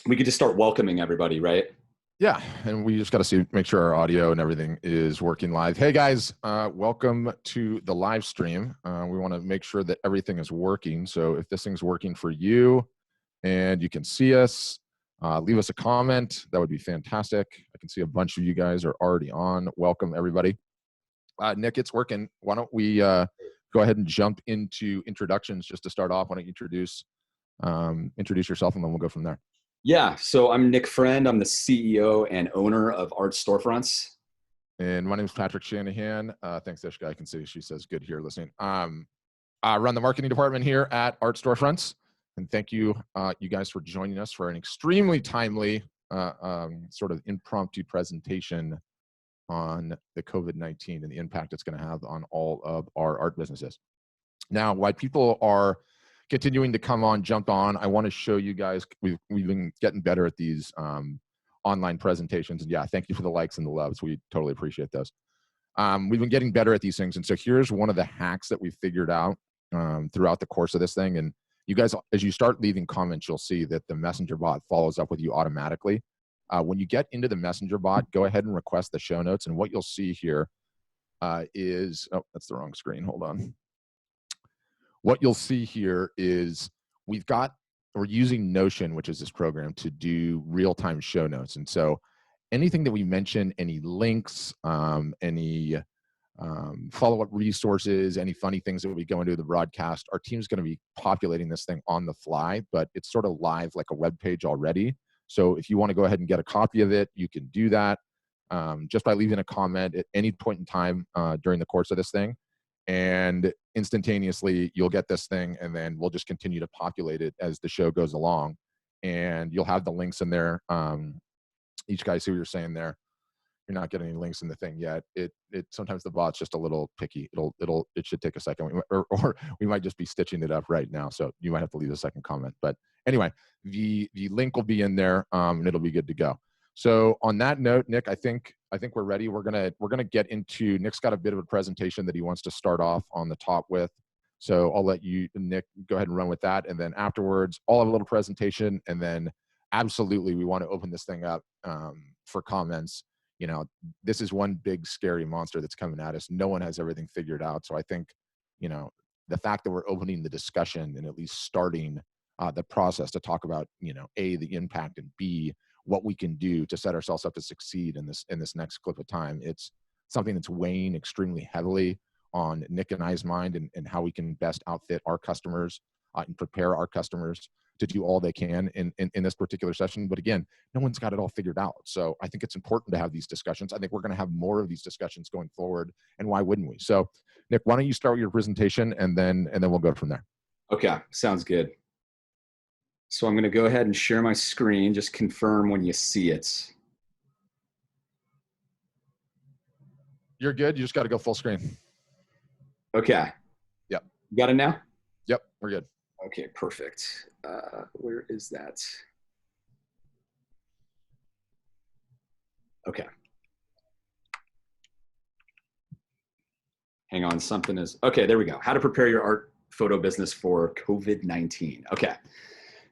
we could just start welcoming everybody, right? Yeah, and we just got to make sure our audio and everything is working live. Hey guys, welcome to the live stream. We want to make sure that everything is working. So if this thing's working for you and you can see us, leave us a comment. That would be fantastic. I can see a bunch of you guys are already on. Welcome everybody. Nick, it's working. Why don't we go ahead and jump into introductions just to start off? Why don't you introduce yourself and then we'll go from there. Yeah, so I'm Nick Friend. I'm the CEO and owner of Art Storefronts. And my name is Patrick Shanahan. Thanks, this guy. I can see she says good here listening. I run the marketing department here at Art Storefronts. And thank you, you guys, for joining us for an extremely timely sort of impromptu presentation on the COVID-19 and the impact it's going to have on all of our art businesses. Now, why people are continuing to jump on, I want to show you guys, we've been getting better at these online presentations. And yeah, thank you for the likes and the loves. We totally appreciate those. We've been getting better at these things. And so here's one of the hacks that we figured out throughout the course of this thing. And you guys, as you start leaving comments, you'll see that the Messenger bot follows up with you automatically. When you get into the Messenger bot, go ahead and request the show notes. And what you'll see here is, oh, that's the wrong screen. Hold on. What you'll see here is we're using Notion, which is this program, to do real-time show notes. And so anything that we mention, any links, any follow-up resources, any funny things that we go into the broadcast, our team's going to be populating this thing on the fly, but it's sort of live like a web page already. So if you want to go ahead and get a copy of it, you can do that just by leaving a comment at any point in time during the course of this thing. And instantaneously you'll get this thing, and then we'll just continue to populate it as the show goes along, and you'll have the links in there. Each guy, see what you're saying there. You're not getting any links in the thing yet. It sometimes the bot's just a little picky. It should take a second, or we might just be stitching it up right now. So you might have to leave a second comment. But anyway, the link will be in there, and it'll be good to go. So on that note, Nick, I think we're ready. We're gonna get into, Nick's got a bit of a presentation that he wants to start off on the top with. So I'll let you, Nick, go ahead and run with that. And then afterwards, I'll have a little presentation, and then absolutely we want to open this thing up for comments. You know, this is one big scary monster that's coming at us. No one has everything figured out. So I think, you know, the fact that we're opening the discussion and at least starting the process to talk about, you know, A, the impact, and B, what we can do to set ourselves up to succeed in this next clip of time. It's something that's weighing extremely heavily on Nick and I's mind, and how we can best outfit our customers and prepare our customers to do all they can in this particular session. But again, no one's got it all figured out. So I think it's important to have these discussions. I think we're going to have more of these discussions going forward, and why wouldn't we? So Nick, why don't you start with your presentation, and then we'll go from there. Okay, sounds good. So I'm going to go ahead and share my screen. Just confirm when you see it. You're good. You just got to go full screen. Okay. Yep. You got it now? Yep, we're good. Okay, perfect. Where is that? Okay. Hang on, something is, okay, there we go. How to prepare your art photo business for COVID-19. Okay.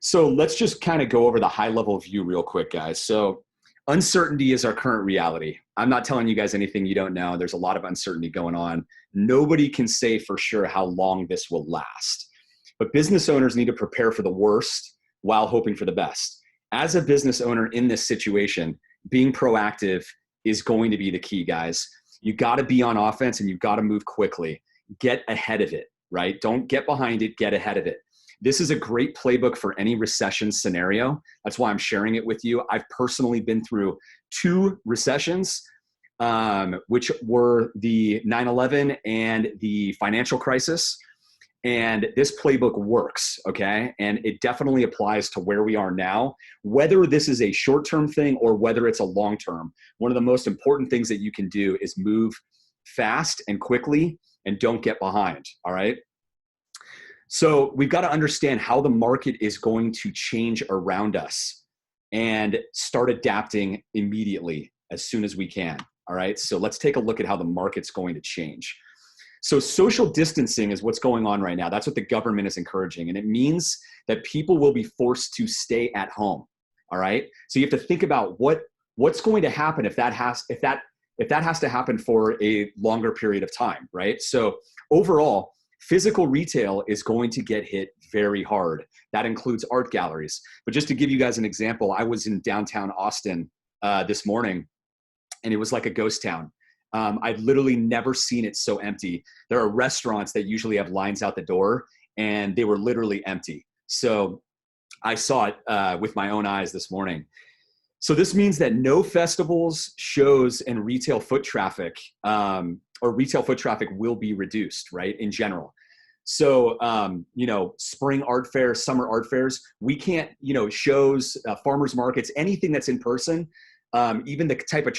So let's just kind of go over the high level view real quick, guys. So uncertainty is our current reality. I'm not telling you guys anything you don't know. There's a lot of uncertainty going on. Nobody can say for sure how long this will last. But business owners need to prepare for the worst while hoping for the best. As a business owner in this situation, being proactive is going to be the key, guys. You got to be on offense, and you've got to move quickly. Get ahead of it, right? Don't get behind it, get ahead of it. This is a great playbook for any recession scenario. That's why I'm sharing it with you. I've personally been through 2 recessions, which were the 9/11 and the financial crisis. And this playbook works, okay? And it definitely applies to where we are now, whether this is a short-term thing or whether it's a long-term. One of the most important things that you can do is move fast and quickly, and don't get behind, all right? So we've got to understand how the market is going to change around us and start adapting immediately as soon as we can, all right? So let's take a look at how the market's going to change. So social distancing is what's going on right now. That's what the government is encouraging. And it means that people will be forced to stay at home. All right. So you have to think about what's going to happen if that has to happen for a longer period of time, right? So overall, physical retail is going to get hit very hard. That includes art galleries. But just to give you guys an example, I was in downtown Austin this morning, and it was like a ghost town. I've literally never seen it so empty. There are restaurants that usually have lines out the door, and they were literally empty. So I saw it with my own eyes this morning. So this means that no festivals, shows, and retail foot traffic will be reduced, right, in general. So, spring art fairs, summer art fairs, we can't, shows, farmers markets, anything that's in person, even the type of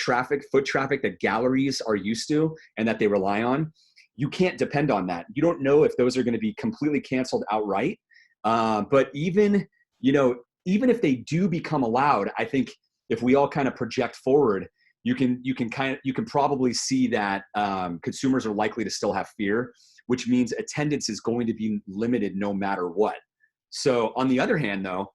foot traffic that galleries are used to and that they rely on, you can't depend on that. You don't know if those are going to be completely canceled outright. But even if they do become allowed, I think if we all kind of project forward, you can probably see that consumers are likely to still have fear, which means attendance is going to be limited no matter what. So on the other hand, though,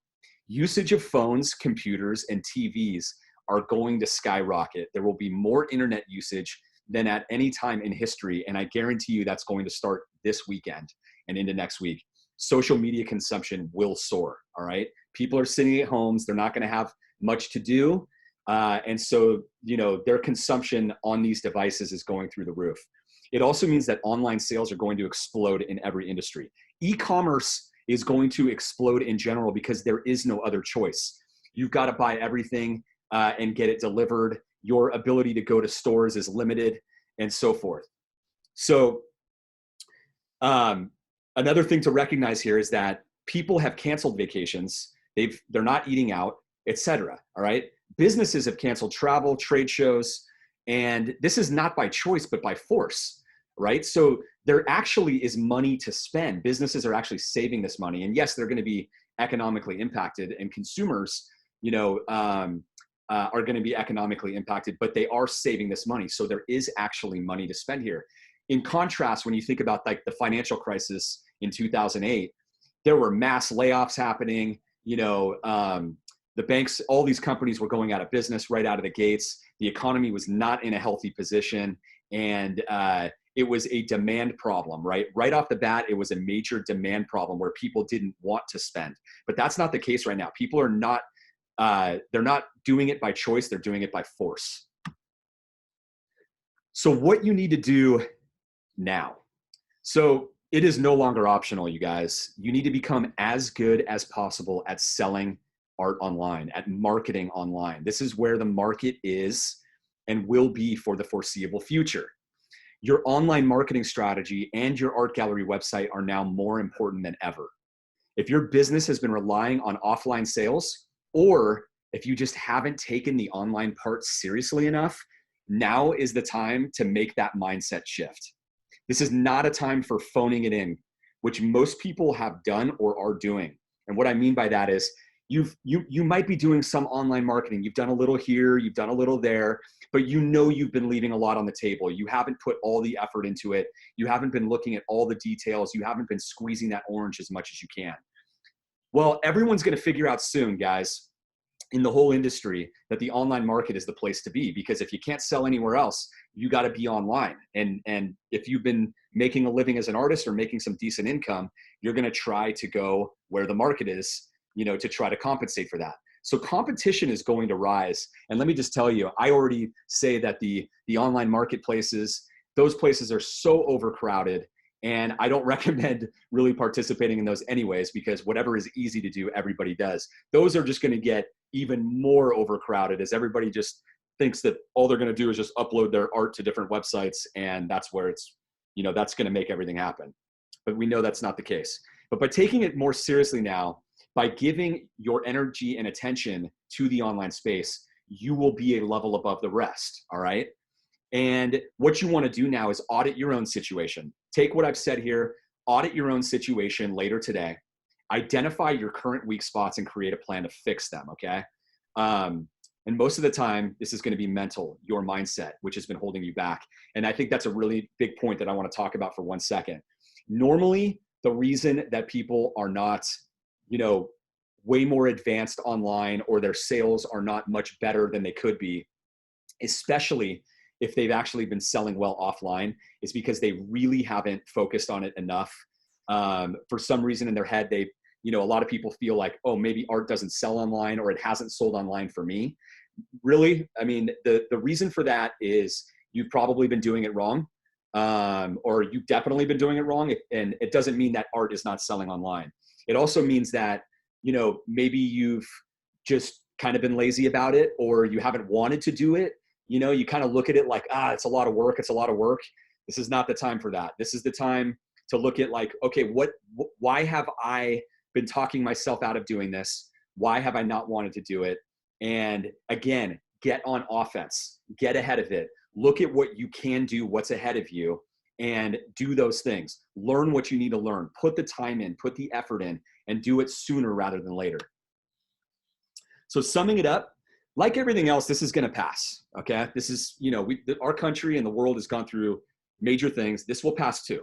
usage of phones, computers, and TVs are going to skyrocket. There will be more internet usage than at any time in history, and I guarantee you that's going to start this weekend and into next week. Social media consumption will soar, all right? People are sitting at homes. They're not going to have much to do. And so, their consumption on these devices is going through the roof. It also means that online sales are going to explode in every industry. E-commerce is going to explode in general because there is no other choice. You've got to buy everything and get it delivered. Your ability to go to stores is limited and so forth. So another thing to recognize here is that people have canceled vacations. They're not eating out, etc. All right. Businesses have canceled travel, trade shows, and this is not by choice, but by force, right? So there actually is money to spend. Businesses are actually saving this money. And yes, they're going to be economically impacted, and consumers, are going to be economically impacted, but they are saving this money. So there is actually money to spend here. In contrast, when you think about like the financial crisis in 2008, there were mass layoffs happening, the banks, all these companies were going out of business right out of the gates. The economy was not in a healthy position. And it was a demand problem, right? Right off the bat, it was a major demand problem where people didn't want to spend. But that's not the case right now. People are not, they're not doing it by choice. They're doing it by force. So what you need to do now. So it is no longer optional, you guys. You need to become as good as possible at selling art online, at marketing online. This is where the market is and will be for the foreseeable future. Your online marketing strategy and your art gallery website are now more important than ever. If your business has been relying on offline sales, or if you just haven't taken the online part seriously enough, now is the time to make that mindset shift. This is not a time for phoning it in, which most people have done or are doing. And what I mean by that is you might be doing some online marketing. You've done a little here, you've done a little there, but you've been leaving a lot on the table. You haven't put all the effort into it. You haven't been looking at all the details. You haven't been squeezing that orange as much as you can. Well, everyone's going to figure out soon, guys, in the whole industry, that the online market is the place to be, because if you can't sell anywhere else, you got to be online. And if you've been making a living as an artist or making some decent income, you're going to try to go where the market is, to try to compensate for that. So competition is going to rise. And let me just tell you, I already say that the online marketplaces, those places are so overcrowded, and I don't recommend really participating in those anyways, because whatever is easy to do, everybody does. Those are just going to get even more overcrowded as everybody just thinks that all they're going to do is just upload their art to different websites, and that's where it's, that's going to make everything happen. But we know that's not the case. But by taking it more seriously now, by giving your energy and attention to the online space, you will be a level above the rest, all right? And what you want to do now is audit your own situation. Take what I've said here, audit your own situation later today, identify your current weak spots, and create a plan to fix them, okay? And most of the time, this is going to be mental, your mindset, which has been holding you back. And I think that's a really big point that I want to talk about for 1 second. Normally, the reason that people are not, way more advanced online, or their sales are not much better than they could be, especially if they've actually been selling well offline, is because they really haven't focused on it enough. For some reason in their head, a lot of people feel like, oh, maybe art doesn't sell online, or it hasn't sold online for me. Really, I mean, the reason for that is you've probably been doing it wrong, or you've definitely been doing it wrong. And it doesn't mean that art is not selling online. It also means that, maybe you've just kind of been lazy about it, or you haven't wanted to do it. You kind of look at it like, it's a lot of work. It's a lot of work. This is not the time for that. This is the time to look at like, okay, why have I been talking myself out of doing this? Why have I not wanted to do it? And again, get on offense, get ahead of it. Look at what you can do, what's ahead of you, and do those things. Learn what you need to learn. Put the time in, put the effort in, and do it sooner rather than later. So summing it up, like everything else, this is going to pass. Okay. This is, our country and the world has gone through major things. This will pass too.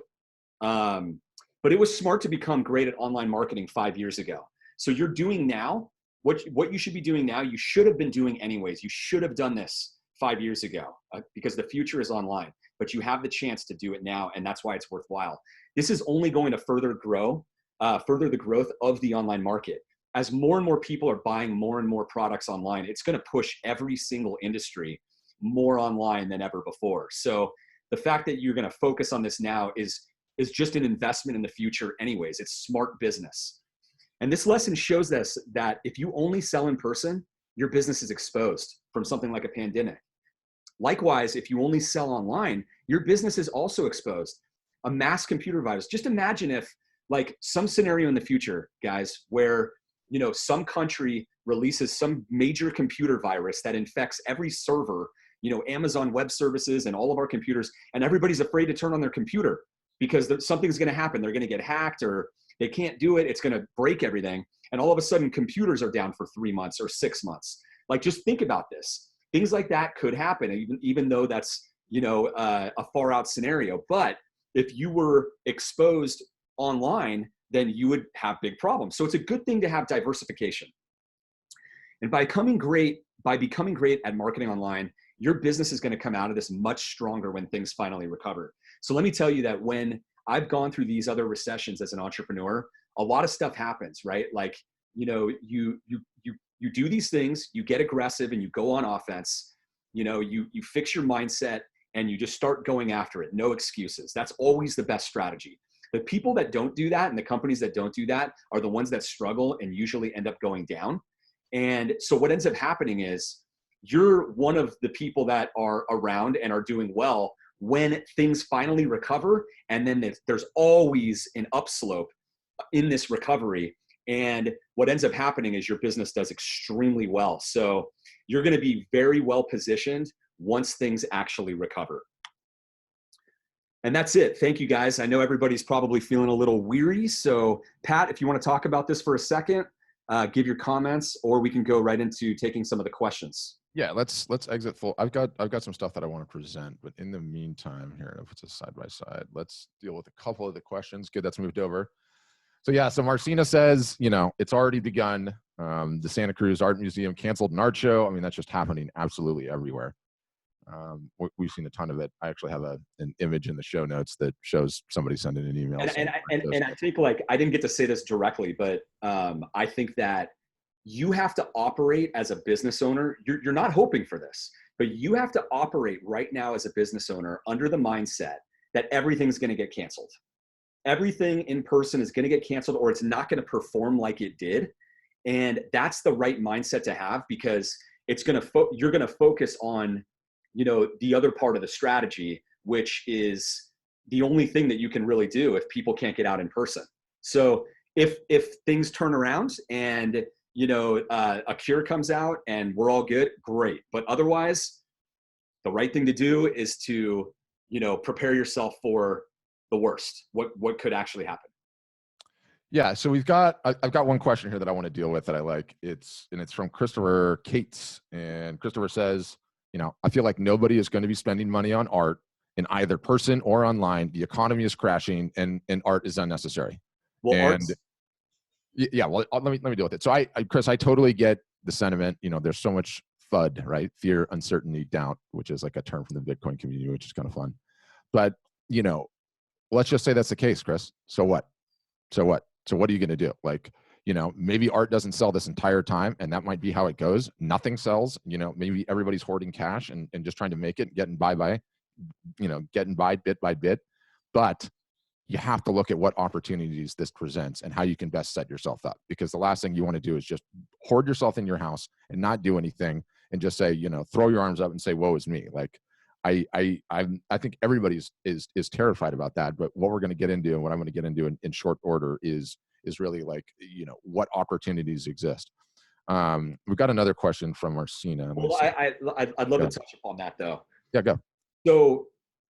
But it was smart to become great at online marketing 5 years ago. So you're doing now what you should be doing now. You should have been doing anyways. You should have done this 5 years ago, because the future is online, but you have the chance to do it now. And that's why it's worthwhile. This is only going to further the growth of the online market. As more and more people are buying more and more products online, it's going to push every single industry more online than ever before. So the fact that you're going to focus on this now is just an investment in the future anyways. It's smart business. And this lesson shows us that if you only sell in person, your business is exposed from something like a pandemic. Likewise, if you only sell online, your business is also exposed. A mass computer virus. Just imagine if, like, some scenario in the future, guys, where some country releases some major computer virus that infects every server, Amazon Web Services and all of our computers, and everybody's afraid to turn on their computer because something's going to happen. They're going to get hacked, or they can't do it. It's going to break everything. And all of a sudden, computers are down for 3 months or 6 months. Like, just think about this. Things like that could happen, even though that's, a far out scenario. But if you were exposed online, then you would have big problems. So it's a good thing to have diversification. And by becoming great at marketing online, your business is going to come out of this much stronger when things finally recover. So let me tell you that when I've gone through these other recessions as an entrepreneur, a lot of stuff happens, right? Like, you do these things, you get aggressive and you go on offense, you fix your mindset and you just start going after it. No excuses. That's always the best strategy. The people that don't do that and the companies that don't do that are the ones that struggle and usually end up going down. And so what ends up happening is you're one of the people that are around and are doing well when things finally recover. And then there's always an upslope in this recovery. And what ends up happening is your business does extremely well. So you're going to be very well positioned once things actually recover. And that's it. Thank you, guys. I know everybody's probably feeling a little weary. So Pat, if you want to talk about this for a second, give your comments, or we can go right into taking some of the questions. Yeah, let's exit full. I've got some stuff that I want to present, but in the meantime, here, if it's a side by side, let's deal with a couple of the questions. Good, that's moved over. So yeah, so Marcina says, it's already begun. The Santa Cruz Art Museum canceled an art show. I mean, that's just happening absolutely everywhere. We've seen a ton of it. I actually have an image in the show notes that shows somebody sending an email. And I think, like, I didn't get to say this directly, but I think that you have to operate as a business owner. You're not hoping for this, but you have to operate right now as a business owner under the mindset that everything's going to get canceled. Everything in person is going to get canceled, or it's not going to perform like it did. And that's the right mindset to have, because you're going to focus on the other part of the strategy, which is the only thing that you can really do if people can't get out in person. So if things turn around and, a cure comes out and we're all good, great. But otherwise, the right thing to do is to, prepare yourself for the worst. What could actually happen? Yeah, so I've got one question here that I want to deal with that I like. It's from Christopher Cates, and Christopher says, I feel like nobody is going to be spending money on art in either person or online. The economy is crashing, and art is unnecessary. Well, Yeah, well, let me deal with it. So Chris, I totally get the sentiment. There's so much FUD, right? Fear, uncertainty, doubt, which is like a term from the Bitcoin community, which is kind of fun. But, let's just say that's the case, Chris. So what? So what? So what are you going to do? Like, maybe art doesn't sell this entire time, and that might be how it goes. Nothing sells. Maybe everybody's hoarding cash and just trying to make it, getting by bit by bit. But you have to look at what opportunities this presents and how you can best set yourself up. Because the last thing you want to do is just hoard yourself in your house and not do anything and just say, throw your arms up and say, "Woe is me." Like, I think everybody is terrified about that. But what we're going to get into and what I'm going to get into in short order is really like, what opportunities exist. We've got another question from Marcina. Well, I'd love to touch upon that though. Yeah, go. So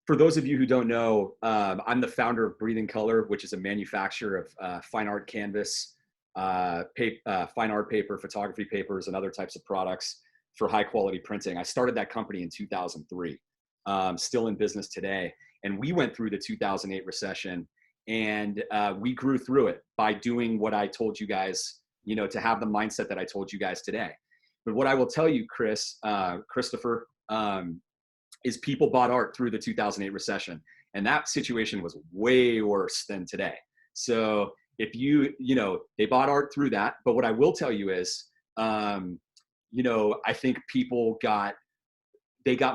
for those of you who don't know, I'm the founder of Breathing Color, which is a manufacturer of fine art canvas, fine art paper, photography papers, and other types of products for high quality printing. I started that company in 2003, still in business today. And we went through the 2008 recession, and we grew through it by doing what I told you guys, to have the mindset that I told you guys today. But what I will tell you, Christopher, is people bought art through the 2008 recession, and that situation was way worse than today. So if they bought art through that. But what I will tell you is, I think people got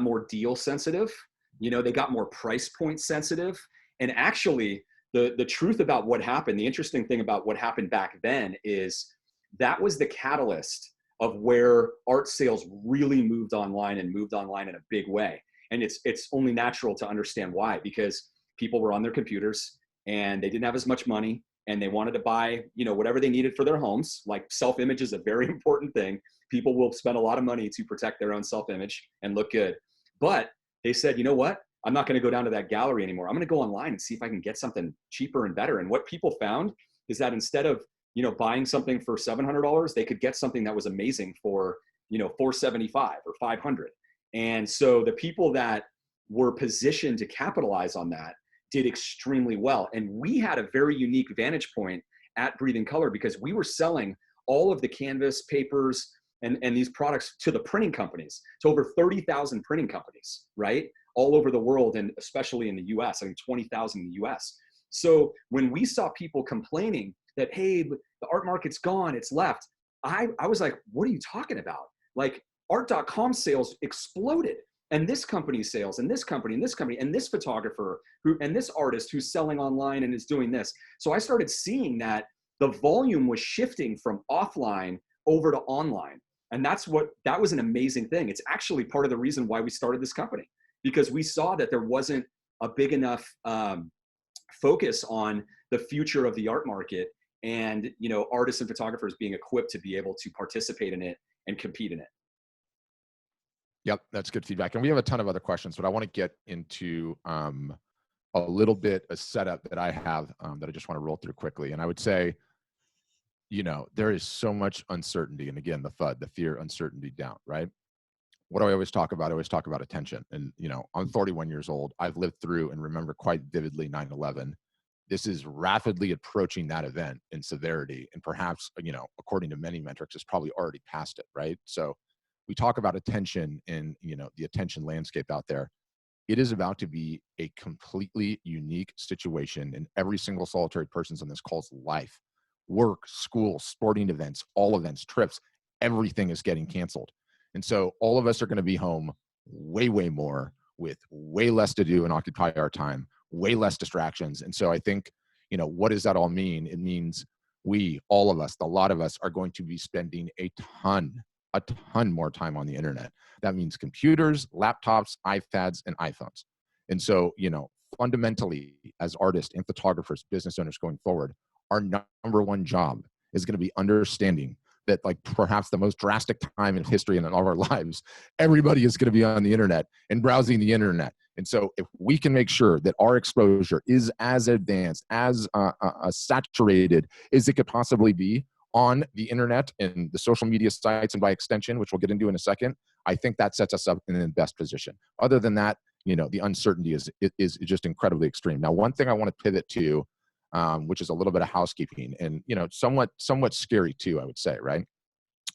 more deal sensitive. They got more price point sensitive. And actually, the truth about what happened, the interesting thing about what happened back then is that was the catalyst of where art sales really moved online in a big way. And it's only natural to understand why, because people were on their computers and they didn't have as much money and they wanted to buy, whatever they needed for their homes. Like, self-image is a very important thing. People will spend a lot of money to protect their own self-image and look good. But they said, you know what? I'm not going to go down to that gallery anymore. I'm going to go online and see if I can get something cheaper and better. And what people found is that instead of, buying something for $700, they could get something that was amazing for, $475 or $500. And so the people that were positioned to capitalize on that did extremely well. And we had a very unique vantage point at Breathing Color, because we were selling all of the canvas papers and these products to the printing companies, to over 30,000 printing companies, right? All over the world, and especially in the US, I think 20,000 in the US. So when we saw people complaining that, hey, the art market's gone, it's left, I was like, what are you talking about? Like, art.com sales exploded, and this company's sales, and this company, and this company, and this photographer and this artist who's selling online and is doing this. So I started seeing that the volume was shifting from offline over to online. And that was an amazing thing. It's actually part of the reason why we started this company, because we saw that there wasn't a big enough focus on the future of the art market, and artists and photographers being equipped to be able to participate in it and compete in it. Yep, that's good feedback. And we have a ton of other questions, but I want to get into a little bit a setup that I have that I just want to roll through quickly. And I would say, there is so much uncertainty. And again, the FUD, the fear, uncertainty, doubt, right? What do I always talk about? I always talk about attention. And, I'm 41 years old. I've lived through and remember quite vividly 9/11. This is rapidly approaching that event in severity. And perhaps, according to many metrics, it's probably already past it, right? So we talk about attention and, the attention landscape out there. It is about to be a completely unique situation in every single solitary person's on this call's life. Work, school, sporting events, trips, everything is getting canceled. And so all of us are going to be home way, way more, with way less to do and occupy our time, way less distractions. And so I think, what does that all mean? It means all of us, a lot of us, are going to be spending a ton more time on the internet. That means computers, laptops, iPads, and iPhones. And so, fundamentally, as artists and photographers, business owners going forward, our number one job is going to be understanding that, like, perhaps the most drastic time in history and in all of our lives, everybody is going to be on the internet and browsing the internet. And so if we can make sure that our exposure is as advanced, as saturated as it could possibly be on the internet and the social media sites, and by extension, which we'll get into in a second, I think that sets us up in the best position. Other than that, the uncertainty is just incredibly extreme. Now, one thing I want to pivot to which is a little bit of housekeeping and, you know, somewhat scary too, I would say, right?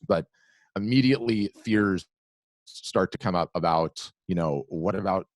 But immediately fears start to come up about, you know, what about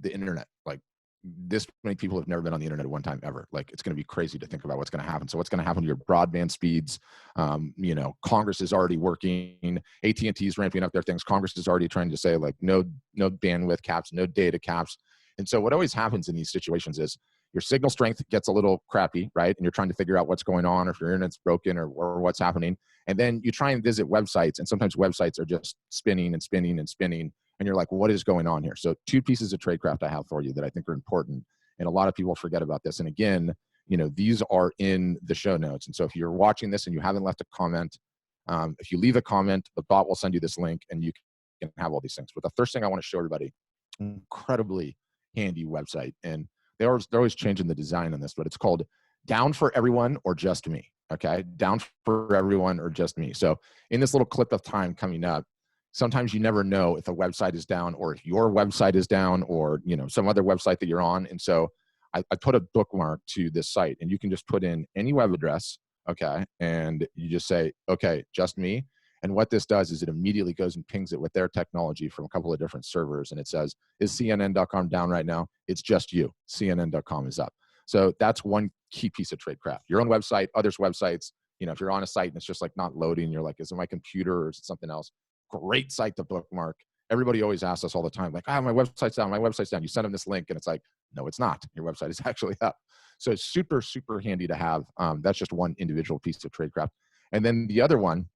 the internet? Like, this many people have never been on the internet at one time ever. Like, it's going to be crazy to think about what's going to happen. So what's going to happen to your broadband speeds? You know, Congress is already working. AT&T is ramping up their things. Congress is already trying to say, like, no bandwidth caps, no data caps. And so what always happens in these situations is your signal strength gets a little crappy, right? And you're trying to figure out what's going on, or if your internet's broken, or what's happening. And then you try and visit websites, and sometimes websites are just spinning and spinning and spinning. And you're like, well, what is going on here? So 2 pieces of tradecraft I have for you that I think are important. And a lot of people forget about this. And again, you know, these are in the show notes. And so if you're watching this and you haven't left a comment, if you leave a comment, the bot will send you this link and you can have all these things. But the first thing I want to show everybody, incredibly handy website. And they're always changing the design on this, but it's called Down for Everyone or Just Me. Okay. Down for Everyone or Just Me. So in this little clip of time coming up, sometimes you never know if a website is down, or if your website is down, or, you know, some other website that you're on. And so I put a bookmark to this site, and you can just put in any web address. Okay. And you just say, okay, Just Me. And what this does is it immediately goes and pings it with their technology from a couple of different servers. And it says, is CNN.com down right now? It's just you. CNN.com is up. So that's one key piece of tradecraft. Your own website, others' websites. You know, if you're on a site and it's just like not loading, you're like, is it my computer or is it something else? Great site to bookmark. Everybody always asks us all the time, like, my website's down, my website's down. You send them this link and it's like, no, it's not. Your website is actually up. So it's super, super handy to have. That's just one individual piece of tradecraft. And then the other one,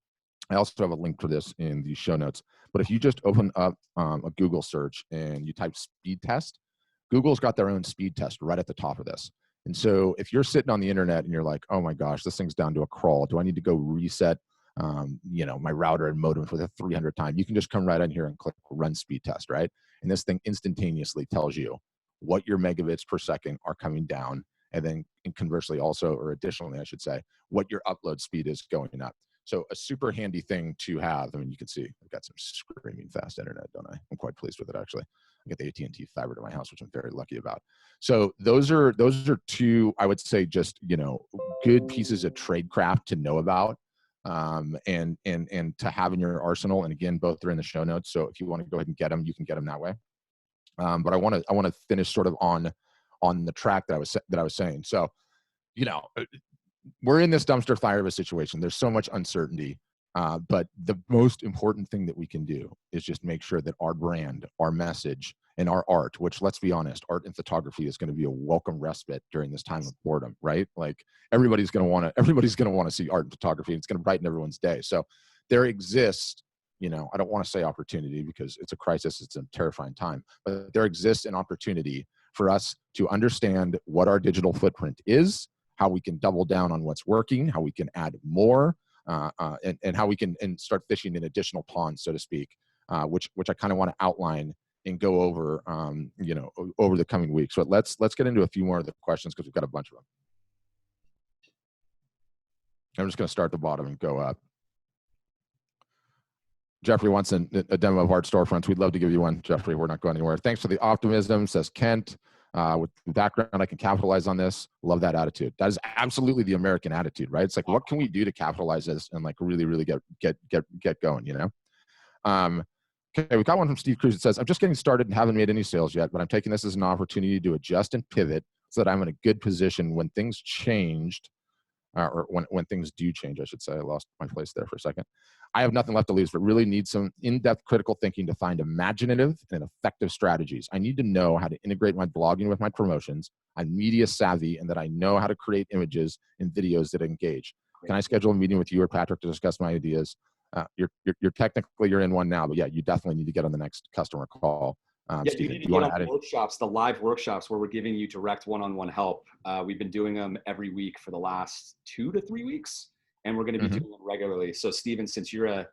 I also have a link for this in the show notes, but if you just open up a Google search and you type speed test, Google's got their own speed test right at the top of this. And so if you're sitting on the internet and you're like, oh my gosh, this thing's down to a crawl. Do I need to go reset you know, my router and modem for the 300th time? You can just come right in here and click run speed test, right? And this thing instantaneously tells you what your megabits per second are coming down. And then conversely also, or additionally, I should say, what your upload speed is going up. So a super handy thing to have. I mean, you can see I've got some screaming fast internet, don't I? I'm quite pleased with it, actually. I get the AT&T fiber to my house, which I'm very lucky about. So those are 2, I would say, just, you know, good pieces of tradecraft to know about. And to have in your arsenal. And again, both are in the show notes. So if you want to go ahead and get them, you can get them that way. But I want to finish sort of on the track that I was saying. So, you know, we're in this dumpster fire of a situation. There's so much uncertainty. But the most important thing that we can do is just make sure that our brand, our message, and our art, which, let's be honest, art and photography is going to be a welcome respite during this time of boredom, right? Like, everybody's going to want to see art and photography. And it's going to brighten everyone's day. So there exists, you know, I don't want to say opportunity because it's a crisis. It's a terrifying time, but there exists an opportunity for us to understand what our digital footprint is, how we can double down on what's working, how we can add more, and how we can start fishing in additional ponds, so to speak, which I kind of want to outline and go over, you know, over the coming weeks. But let's get into a few more of the questions because we've got a bunch of them. I'm just going to start at the bottom and go up. Jeffrey wants a demo of Art Storefronts. We'd love to give you one, Jeffrey. We're not going anywhere. Thanks for the optimism, says Kent. With the background, I can capitalize on this. Love that attitude. That is absolutely the American attitude, right? It's like, what can we do to capitalize this and like really, really get going, you know? Okay, we got one from Steve Cruz. It says, I'm just getting started and haven't made any sales yet, but I'm taking this as an opportunity to adjust and pivot so that I'm in a good position when things changed, or when things do change, I should say. I lost my place there for a second. I have nothing left to lose, but really need some in-depth critical thinking to find imaginative and effective strategies. I need to know how to integrate my blogging with my promotions. I'm media savvy, and that I know how to create images and videos that engage. Can I schedule a meeting with you or Patrick to discuss my ideas? You're technically you're in one now, but yeah, you definitely need to get on the next customer call. Yeah, you need to get on the workshops, the live workshops where we're giving you direct one-on-one help. We've been doing them every week for the last 2 to 3 weeks, and we're going to be doing them regularly. So Steven, since you're a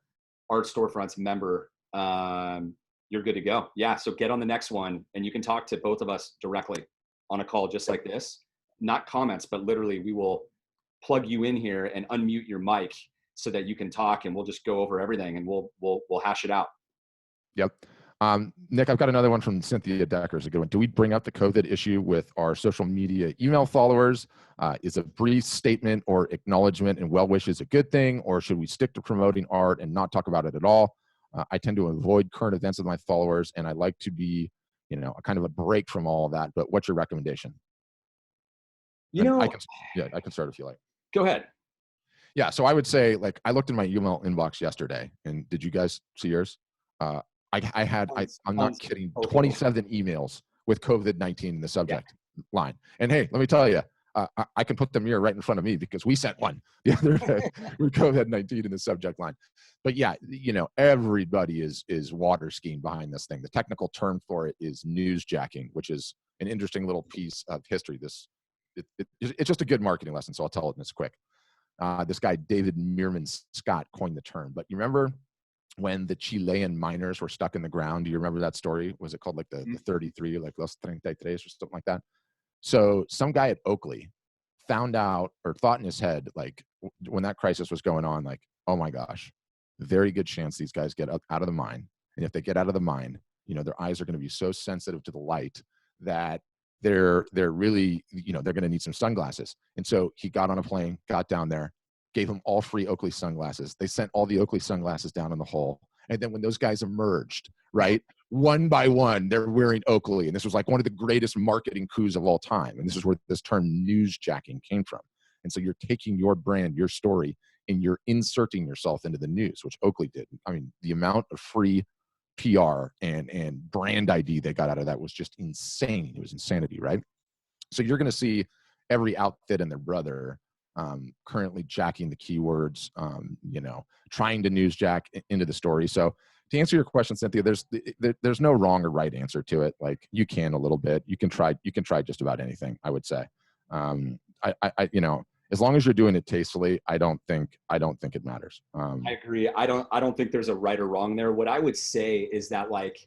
Art Storefronts member, you're good to go. Yeah, so get on the next one, and you can talk to both of us directly on a call just like this. Not comments, but literally we will plug you in here and unmute your mic so that you can talk, and we'll just go over everything, and we'll hash it out. Yep. Nick, I've got another one from Cynthia Decker. Is a good one. Do we bring up the COVID issue with our social media email followers? Is a brief statement or acknowledgement and well wishes a good thing, or should we stick to promoting art and not talk about it at all? I tend to avoid current events with my followers, and I like to be, a kind of a break from all of that. But what's your recommendation? You And know, I can start if you like. go ahead. Yeah, so I would say, like, I looked in my email inbox yesterday, and did you guys see yours? Uh, I'm not Tons. kidding, Oh, 27 emails with COVID-19 in the yeah. subject line. And hey, let me tell you, I can put the mirror right in front of me because we sent one the other day with COVID-19 in the subject line. But yeah, everybody is water skiing behind this thing. The technical term for it is newsjacking, which is an interesting little piece of history. It's just a good marketing lesson, so I'll tell it and it's quick. This guy, David Meerman Scott, coined the term. But you remember when the Chilean miners were stuck in the ground? Do you remember that story? Was it called like the 33, like Los 33 or something like that? So some guy at Oakley found out or thought in his head, like when that crisis was going on, like, oh my gosh, very good chance these guys get out of the mine. And if they get out of the mine, their eyes are going to be so sensitive to the light that they're really, they're going to need some sunglasses. And so he got on a plane, got down there, gave them all free Oakley sunglasses. They sent all the Oakley sunglasses down in the hole. And then when those guys emerged, right, one by one, they're wearing Oakley. And this was like one of the greatest marketing coups of all time. And this is where this term newsjacking came from. And so you're taking your brand, your story, and you're inserting yourself into the news, which Oakley did. I mean, the amount of free PR and brand ID they got out of that was just insane. It was insanity, right? So you're going to see every outfit and their brother currently jacking the keywords, trying to newsjack into the story. So to answer your question, Cynthia, there's no wrong or right answer to it. Like, you can a little bit, you can try just about anything, I would say. As long as you're doing it tastefully, I don't think it matters. I agree. I don't think there's a right or wrong there. What I would say is that, like,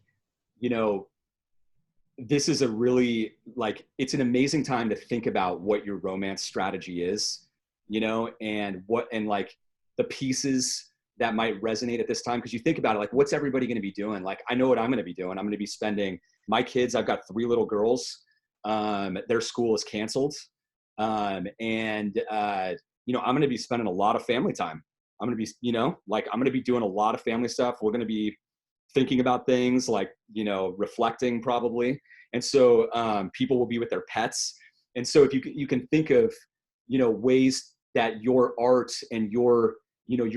this is a really, like, it's an amazing time to think about what your romance strategy is, and like the pieces that might resonate at this time. Cause you think about it, like, what's everybody going to be doing? Like, I know what I'm going to be doing. I'm going to be spending my kids. I've got 3 little girls. Their school is canceled. I'm going to be spending a lot of family time. I'm going to be, I'm going to be doing a lot of family stuff. We're going to be thinking about things like, reflecting probably. And so people will be with their pets. And so if you can think of, ways that your art and your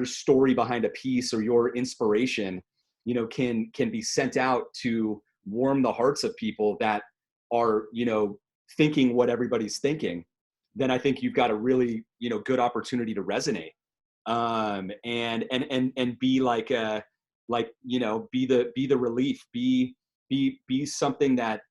story behind a piece or your inspiration, can be sent out to warm the hearts of people that are, thinking what everybody's thinking, then I think you've got a really, good opportunity to resonate, and be like be the relief, be something that,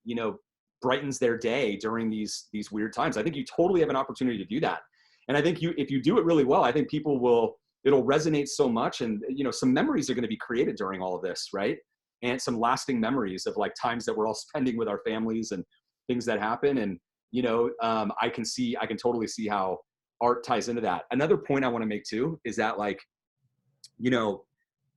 brightens their day during these weird times. I think you totally have an opportunity to do that. And I think if you do it really well, I think it'll resonate so much. And, some memories are going to be created during all of this, right? And some lasting memories of, like, times that we're all spending with our families and things that happen. And, I can totally see how art ties into that. Another point I want to make too is that, like,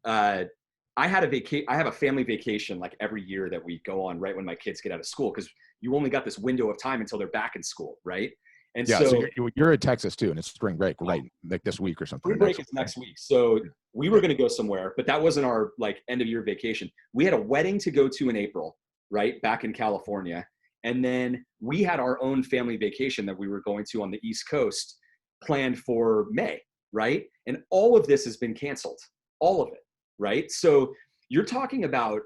I have a family vacation, like, every year that we go on right when my kids get out of school, because you only got this window of time until they're back in school, right? And yeah, so you're in Texas too, and it's spring break, right? Like this week or something. Spring break is next week. So we were going to go somewhere, but that wasn't our, like, end of year vacation. We had a wedding to go to in April, right, back in California. And then we had our own family vacation that we were going to on the East Coast planned for May, right? And all of this has been canceled, all of it, right? So you're talking about,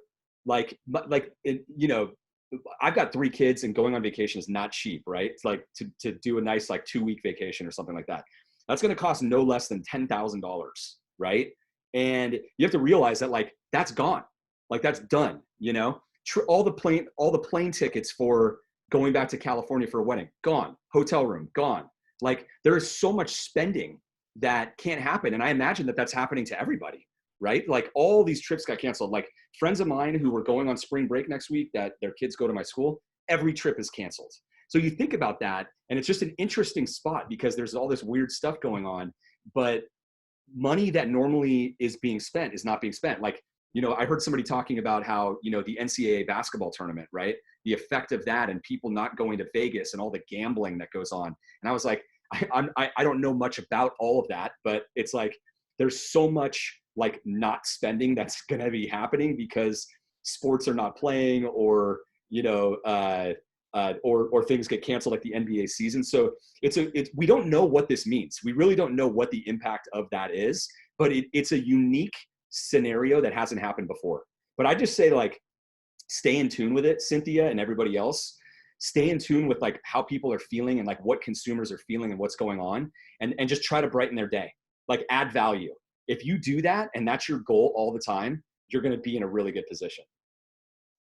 I've got 3 kids, and going on vacation is not cheap, right? It's like to do a nice, like, 2-week vacation or something like that. That's going to cost no less than $10,000, right? And you have to realize that, like, that's gone, like, that's done, all the plane tickets for going back to California for a wedding, gone. Hotel room, gone. Like, there is so much spending that can't happen. And I imagine that that's happening to everybody, right? Like, all these trips got canceled. Like, friends of mine who were going on spring break next week that their kids go to my school, every trip is canceled. So you think about that, and it's just an interesting spot because there's all this weird stuff going on, but money that normally is being spent is not being spent. Like, I heard somebody talking about how, the NCAA basketball tournament, right? The effect of that and people not going to Vegas and all the gambling that goes on. And I was like, I don't know much about all of that, but it's like, there's so much like not spending that's going to be happening because sports are not playing, or, or things get canceled like the NBA season. So we don't know what this means. We really don't know what the impact of that is, but it's a unique scenario that hasn't happened before. But I just say, like, stay in tune with it, Cynthia and everybody else. Stay in tune with like how people are feeling and like what consumers are feeling and what's going on, and just try to brighten their day. Like, add value. If you do that and that's your goal all the time, you're going to be in a really good position.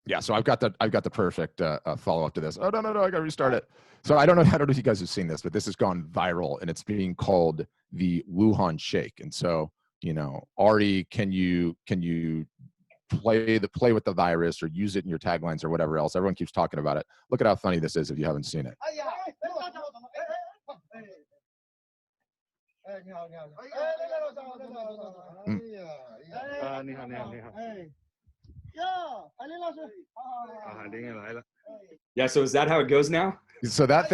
Yeah, so I've got the perfect follow up to this. Oh no, I got to restart it. So I don't know if you guys have seen this, but this has gone viral and it's being called the Wuhan Shake. And so, Ari, can you play with the virus or use it in your taglines or whatever else? Everyone keeps talking about it. Look at how funny this is if you haven't seen it. Yeah, so is that how it goes now? So that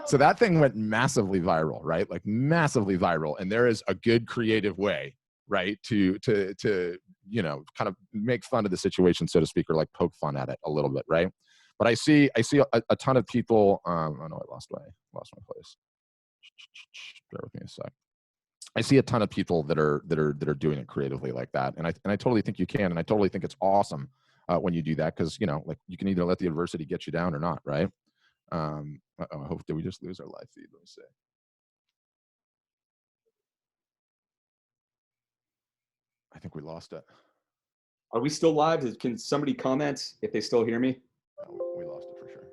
so that thing went massively viral, right? Like massively viral. And there is a good creative way, right, to kind of make fun of the situation, so to speak, or like poke fun at it a little bit, right? But I see a ton of people. Oh no, I lost my place. Bear with me a sec. I see a ton of people that are doing it creatively like that, and I totally think you can, and I totally think it's awesome when you do that, because like you can either let the adversity get you down or not, right? I hope, did we just lose our live feed? Let me see. I think we lost it. Are we still live? Can somebody comment if they still hear me? No, we lost it for sure.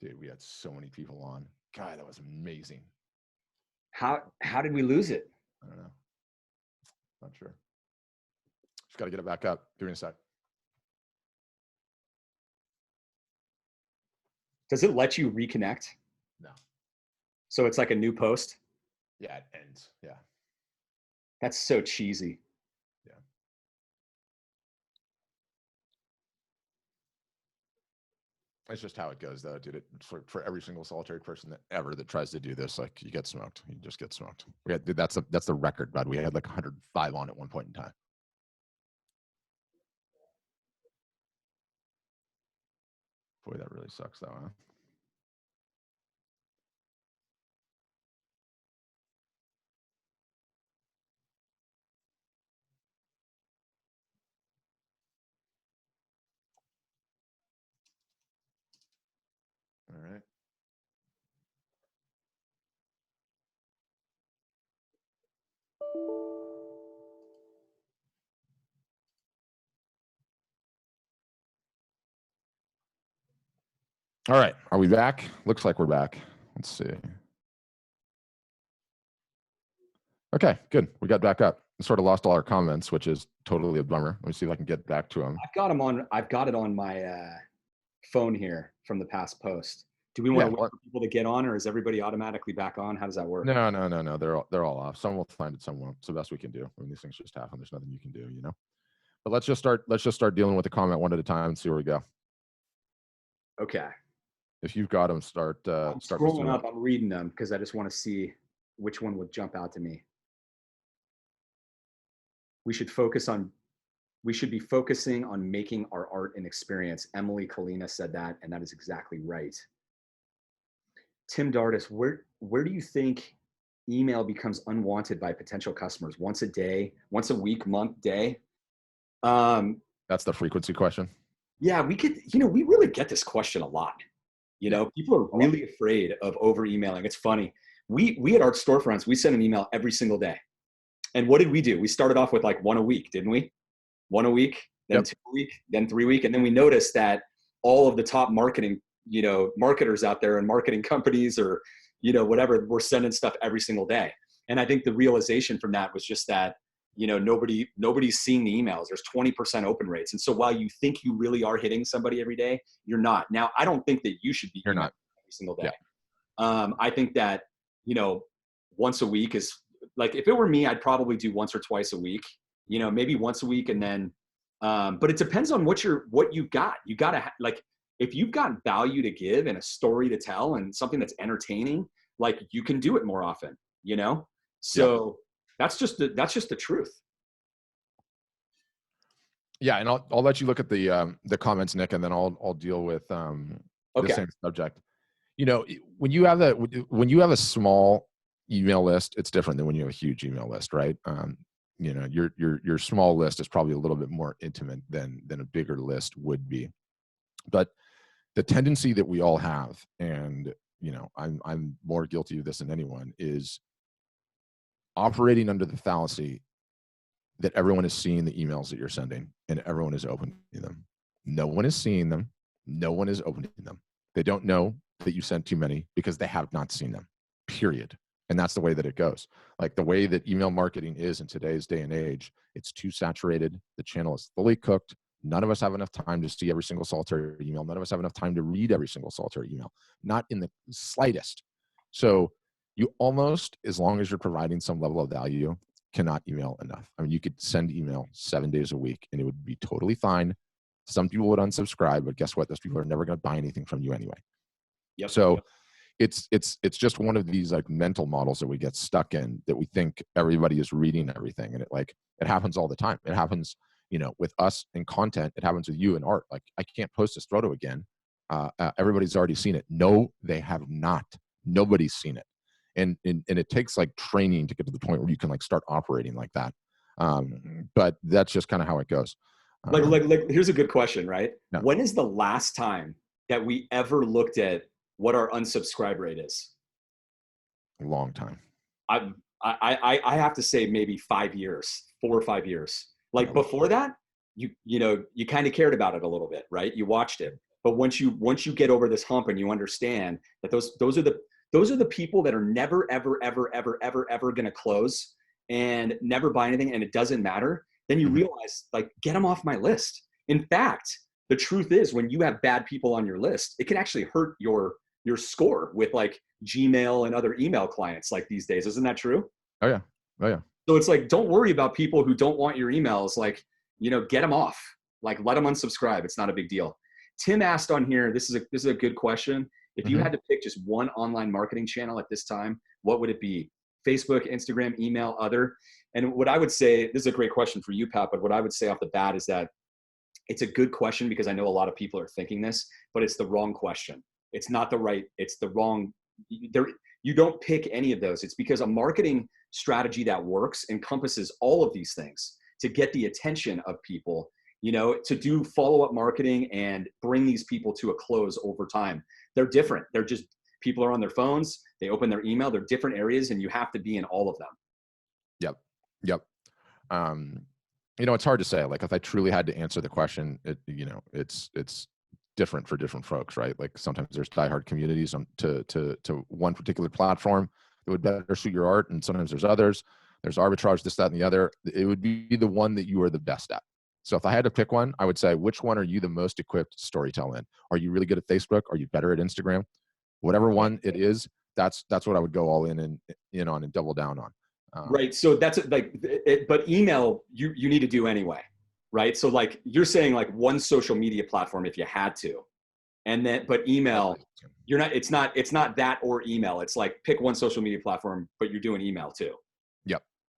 Dude, we had so many people on. God, that was amazing. How did we lose it? I don't know. Not sure. Just got to get it back up. Give me a sec. Does it let you reconnect? No. So it's like a new post? Yeah, it ends. Yeah. That's so cheesy. Yeah. It's just how it goes, though, dude. For every single solitary person that tries to do this, like, you get smoked. You just get smoked. Dude, that's the record, bud. We had like 105 on at one point in time. Boy, that really sucks, though, huh? All right. All right. Are we back? Looks like we're back. Let's see. Okay, good. We got back up. We sort of lost all our comments, which is totally a bummer. Let me see if I can get back to them. I've got it on my phone here from the past post. Do we want to wait for people to get on, or is everybody automatically back on? How does that work? No. They're all off. Some will find it, some won't. It's the best we can do. I mean, these things just happen. There's nothing you can do, But let's just start dealing with the comment one at a time and see where we go. Okay. If you've got them, I'm scrolling up. I'm reading them because I just want to see which one would jump out to me. We should be focusing on making our art an experience. Emily Kalina said that, and that is exactly right. Tim Dardis, where do you think email becomes unwanted by potential customers? Once a day, once a week, month, day? That's the frequency question. Yeah, we really get this question a lot. People are really afraid of over emailing. It's funny. We at Art Storefronts, we send an email every single day. And what did we do? We started off with like one a week, didn't we? One a week, then 2 a week, then 3 a week. And then we noticed that all of the top marketing, marketers out there and marketing companies or, whatever, were sending stuff every single day. And I think the realization from that was just that, nobody's seeing the emails. There's 20% open rates. And so while you think you really are hitting somebody every day, you're not. Now, I don't think that you should be You're not every single day. Yeah. I think that, once a week is like if it were me, I'd probably do once or twice a week, you know, maybe once a week. And then, but it depends on what you've got. You got to like, if you've got value to give and a story to tell and something that's entertaining, like you can do it more often, you know? So that's just the truth. Yeah. And I'll let you look at the comments, Nick, and then I'll deal with, the same subject. You know, when you have a small email list, it's different than when you have a huge email list, right? You know, your small list is probably a little bit more intimate than a bigger list would be. But the tendency that we all have, and you know, I'm more guilty of this than anyone, is operating under the fallacy that everyone is seeing the emails that you're sending and everyone is opening them. No one is seeing them. No one is opening them. They don't know that you sent too many because they have not seen them, period. And that's the way that it goes. Like the way that email marketing is in today's day and age, it's too saturated. The channel is fully cooked. None of us have enough time to see every single solitary email. None of us have enough time to read every single solitary email, not in the slightest. So you almost, as long as you're providing some level of value, cannot email enough. I mean, you could send email 7 days a week and it would be totally fine. Some people would unsubscribe, but guess what? Those people are never going to buy anything from you anyway. Yep. So it's just one of these like mental models that we get stuck in, that we think everybody is reading everything. And it happens all the time. It happens, you know, with us in content. It happens with you in art. Like I can't post this photo again. Everybody's already seen it. No, they have not. Nobody's seen it. And it takes like training to get to the point where you can like start operating like that. But that's just kind of how it goes. Like here's a good question, right? Yeah. When is the last time that we ever looked at what our unsubscribe rate is? A long time. I have to say maybe 5 years, 4 or 5 years. Like before that, you know, you kind of cared about it a little bit, right? You watched it. But once you get over this hump and you understand that those are the people that are never, ever, ever, ever, ever, ever going to close and never buy anything, and it doesn't matter, then you realize, like, get them off my list. In fact, the truth is, when you have bad people on your list, it can actually hurt your score with like Gmail and other email clients like these days. Isn't that true? Oh yeah. Oh yeah. So it's like, don't worry about people who don't want your emails. Like, you know, get them off. Like, let them unsubscribe. It's not a big deal. Tim asked on here, this is a good question. If you had to pick just one online marketing channel at this time, what would it be? Facebook, Instagram, email, other? And what I would say, this is a great question for you, Pat, but what I would say off the bat is that it's a good question because I know a lot of people are thinking this, but it's the wrong question. It's not the right, it's the wrong, you don't pick any of those. It's because a marketing strategy that works encompasses all of these things to get the attention of people, you know, to do follow-up marketing and bring these people to a close over time. They're different. They're just, people are on their phones, they open their email, they're different areas, and you have to be in all of them. Yep. You know, it's hard to say. Like, if I truly had to answer the question, you know, it's different for different folks, right? Like sometimes there's diehard communities to one particular platform that would better suit your art, and sometimes there's others. There's arbitrage, this, that, and the other. It would be the one that you are the best at. So if I had to pick one, I would say, which one are you the most equipped to storytell in? Are you really good at Facebook? Are you better at Instagram? Whatever one it is, that's what I would go all in on and double down on. Right. So that's like, but email, you need to do anyway, right? So like you're saying, like one social media platform if you had to, and then, but email, it's not that or email. It's like pick one social media platform, but you're doing email too.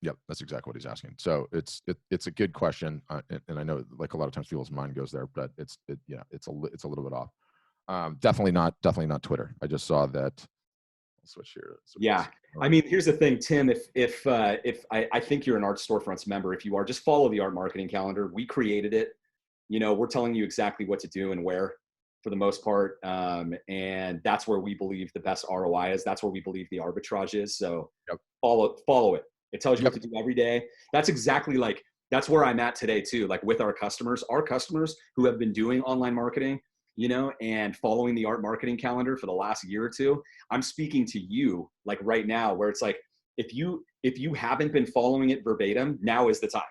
Yep. That's exactly what he's asking. So it's a good question. And I know like a lot of times people's mind goes there, but it's a little bit off. Definitely not Twitter. I just saw that. I'll switch here. Yeah. I mean, here's the thing, Tim, if I think you're an Art Storefronts member, if you are, just follow the art marketing calendar. We created it. You know, we're telling you exactly what to do and where for the most part. And that's where we believe the best ROI is. That's where we believe the arbitrage is. So follow it. It tells you what to do every day. That's exactly like, that's where I'm at today too. Like with our customers who have been doing online marketing, you know, and following the art marketing calendar for the last year or two. I'm speaking to you like right now, where it's like, if you haven't been following it verbatim, now is the time,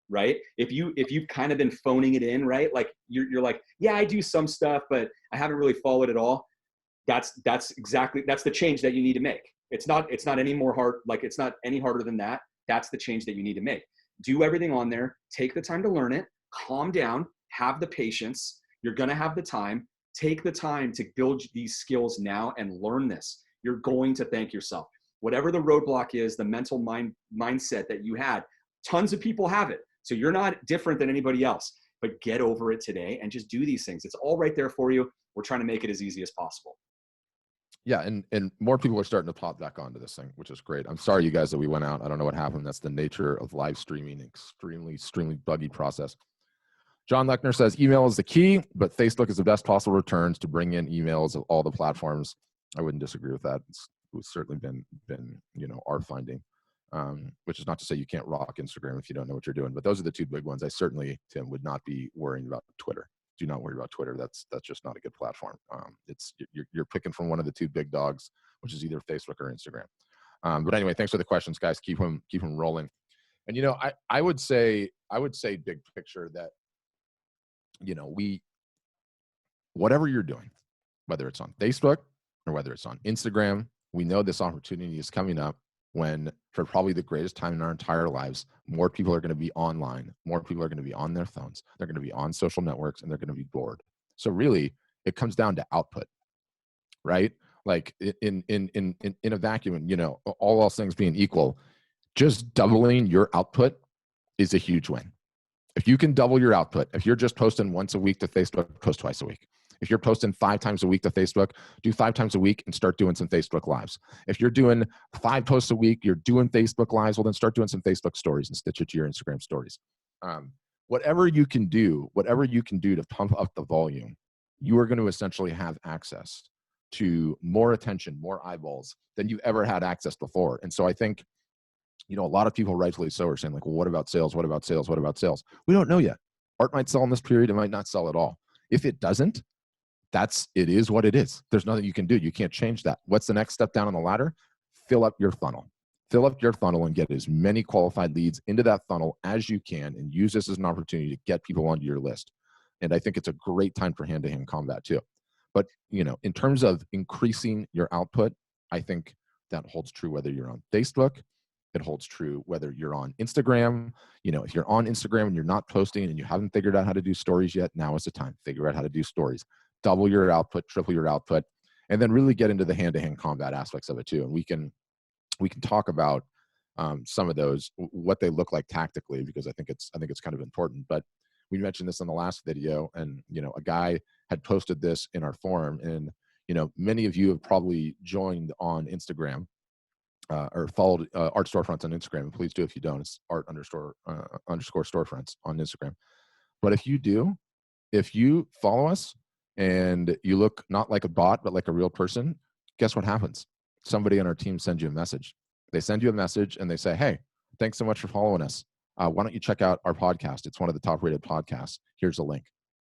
right? If you've kind of been phoning it in, right? Like you're like, yeah, I do some stuff, but I haven't really followed it all. That's the change that you need to make. It's not any more hard, like it's not any harder than that. That's the change that you need to make. Do everything on there, take the time to learn it, calm down, have the patience. You're gonna have the time. Take the time to build these skills now and learn this. You're going to thank yourself. Whatever the roadblock is, the mental mindset that you had, tons of people have it. So you're not different than anybody else, but get over it today and just do these things. It's all right there for you. We're trying to make it as easy as possible. Yeah, and more people are starting to pop back onto this thing, which is great. I'm sorry, you guys, that we went out. I don't know what happened. That's the nature of live streaming, extremely buggy process. John Lechner says, email is the key, but Facebook is the best possible returns to bring in emails of all the platforms. I wouldn't disagree with that. It's certainly been our finding, which is not to say you can't rock Instagram if you don't know what you're doing, but those are the two big ones. I certainly, Tim, would not be worrying about Twitter. Do not worry about Twitter. That's just not a good platform. You're picking from one of the two big dogs, which is either Facebook or Instagram. But anyway, thanks for the questions, guys. Keep them rolling. And I would say big picture that whatever you're doing, whether it's on Facebook or whether it's on Instagram, we know this opportunity is coming up when, for probably the greatest time in our entire lives, more people are going to be online, more people are going to be on their phones, they're going to be on social networks, and they're going to be bored. So really, it comes down to output, right? Like in a vacuum, all else things being equal, just doubling your output is a huge win. If you can double your output, if you're just posting once a week to Facebook, post twice a week. If you're posting 5 times a week to Facebook, do 5 times a week and start doing some Facebook Lives. If you're doing 5 posts a week, you're doing Facebook Lives, well, then start doing some Facebook stories and stitch it to your Instagram stories. Whatever you can do to pump up the volume, you are going to essentially have access to more attention, more eyeballs than you've ever had access before. And so I think, a lot of people, rightfully so, are saying like, well, what about sales? What about sales? What about sales? We don't know yet. Art might sell in this period. It might not sell at all. If it doesn't, it is what it is. There's nothing you can do. You can't change that. What's the next step down on the ladder? Fill up your funnel. Fill up your funnel and get as many qualified leads into that funnel as you can, and use this as an opportunity to get people onto your list. And I think it's a great time for hand-to-hand combat too. But, in terms of increasing your output, I think that holds true whether you're on Facebook. It holds true whether you're on Instagram. If you're on Instagram and you're not posting and you haven't figured out how to do stories yet, now is the time. Figure out how to do stories. Double your output, triple your output, and then really get into the hand-to-hand combat aspects of it too. And we can talk about some of those, what they look like tactically, because I think it's kind of important. But we mentioned this in the last video, and a guy had posted this in our forum, and many of you have probably joined on Instagram or followed Art Storefronts on Instagram. And please do if you don't. It's art_storefronts on Instagram. But if you do, if you follow us and you look not like a bot but like a real person, guess what happens? Somebody on our team sends you a message. They send you a message and they say, hey, thanks so much for following us. Why don't you check out our podcast? It's one of the top rated podcasts. Here's a link.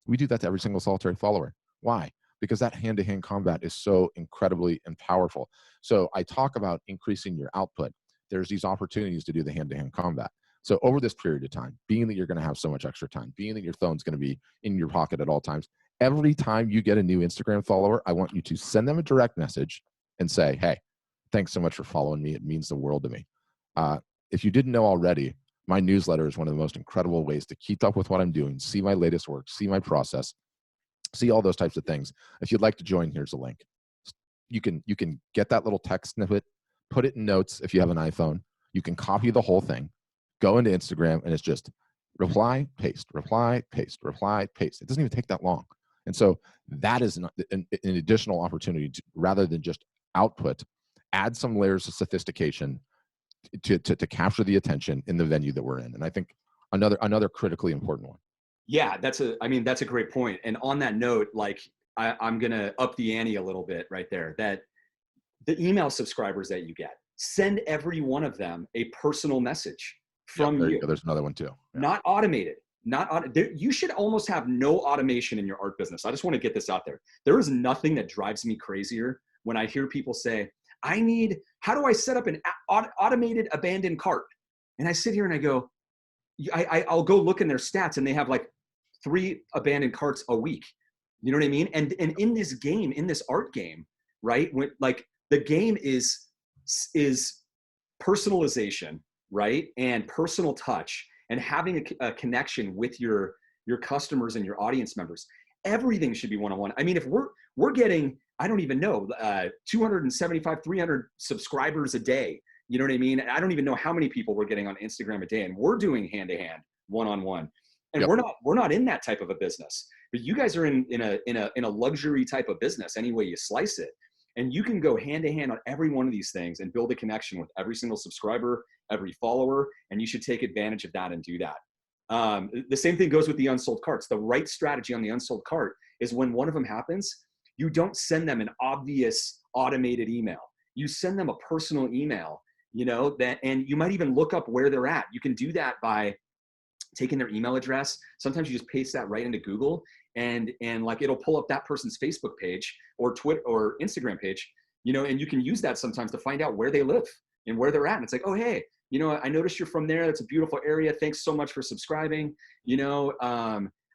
We do that to every single solitary follower. Why? Because that hand-to-hand combat is so incredibly and powerful. So I talk about increasing your output. There's these opportunities to do the hand-to-hand combat. So over this period of time, being that you're going to have so much extra time, being that your phone's going to be in your pocket at all times, every time you get a new Instagram follower, I want you to send them a direct message and say, hey, thanks so much for following me. It means the world to me. If you didn't know already, my newsletter is one of the most incredible ways to keep up with what I'm doing, see my latest work, see my process, see all those types of things. If you'd like to join, here's a link. You can get that little text snippet, put it in notes if you have an iPhone. You can copy the whole thing, go into Instagram, and it's just reply, paste, reply, paste, reply, paste. It doesn't even take that long. And so that is an additional opportunity to, rather than just output, add some layers of sophistication to capture the attention in the venue that we're in. And I think another critically important one. Yeah, that's a great point. And on that note, like I'm going to up the ante a little bit right there, that the email subscribers that you get, send every one of them a personal message from you. There's another one too. Yeah. Not automated. You should almost have no automation in your art business. I just want to get this out there. There is nothing that drives me crazier when I hear people say, how do I set up an automated abandoned cart? And I sit here and I go, I'll go look in their stats and they have like 3 abandoned carts a week. You know what I mean? And in this game, in this art game, right? When, like the game is is personalization, right? And personal touch, and having a connection with your customers and your audience members. Everything should be one-on-one. I mean, if we're getting, I don't even know, 275, 300 subscribers a day, you know what I mean? I don't even know how many people we're getting on Instagram a day, and we're doing hand-to-hand, one-on-one. And Yep. we're not in that type of a business, but you guys are in a luxury type of business, any way you slice it. And you can go hand to hand on every one of these things and build a connection with every single subscriber, every follower, and you should take advantage of that and do that. The same thing goes with the unsold carts. The right strategy on the unsold cart is when one of them happens, you don't send them an obvious automated email. You send them a personal email, you know, that, and you might even look up where they're at. You can do that by taking their email address. Sometimes you just paste that right into Google, and like it'll pull up that person's Facebook page or Twitter or Instagram page, you know, and you can use that sometimes to find out where they live and where they're at. And it's like, oh, hey, you know, I noticed you're from there. That's a beautiful area. Thanks so much for subscribing. You know,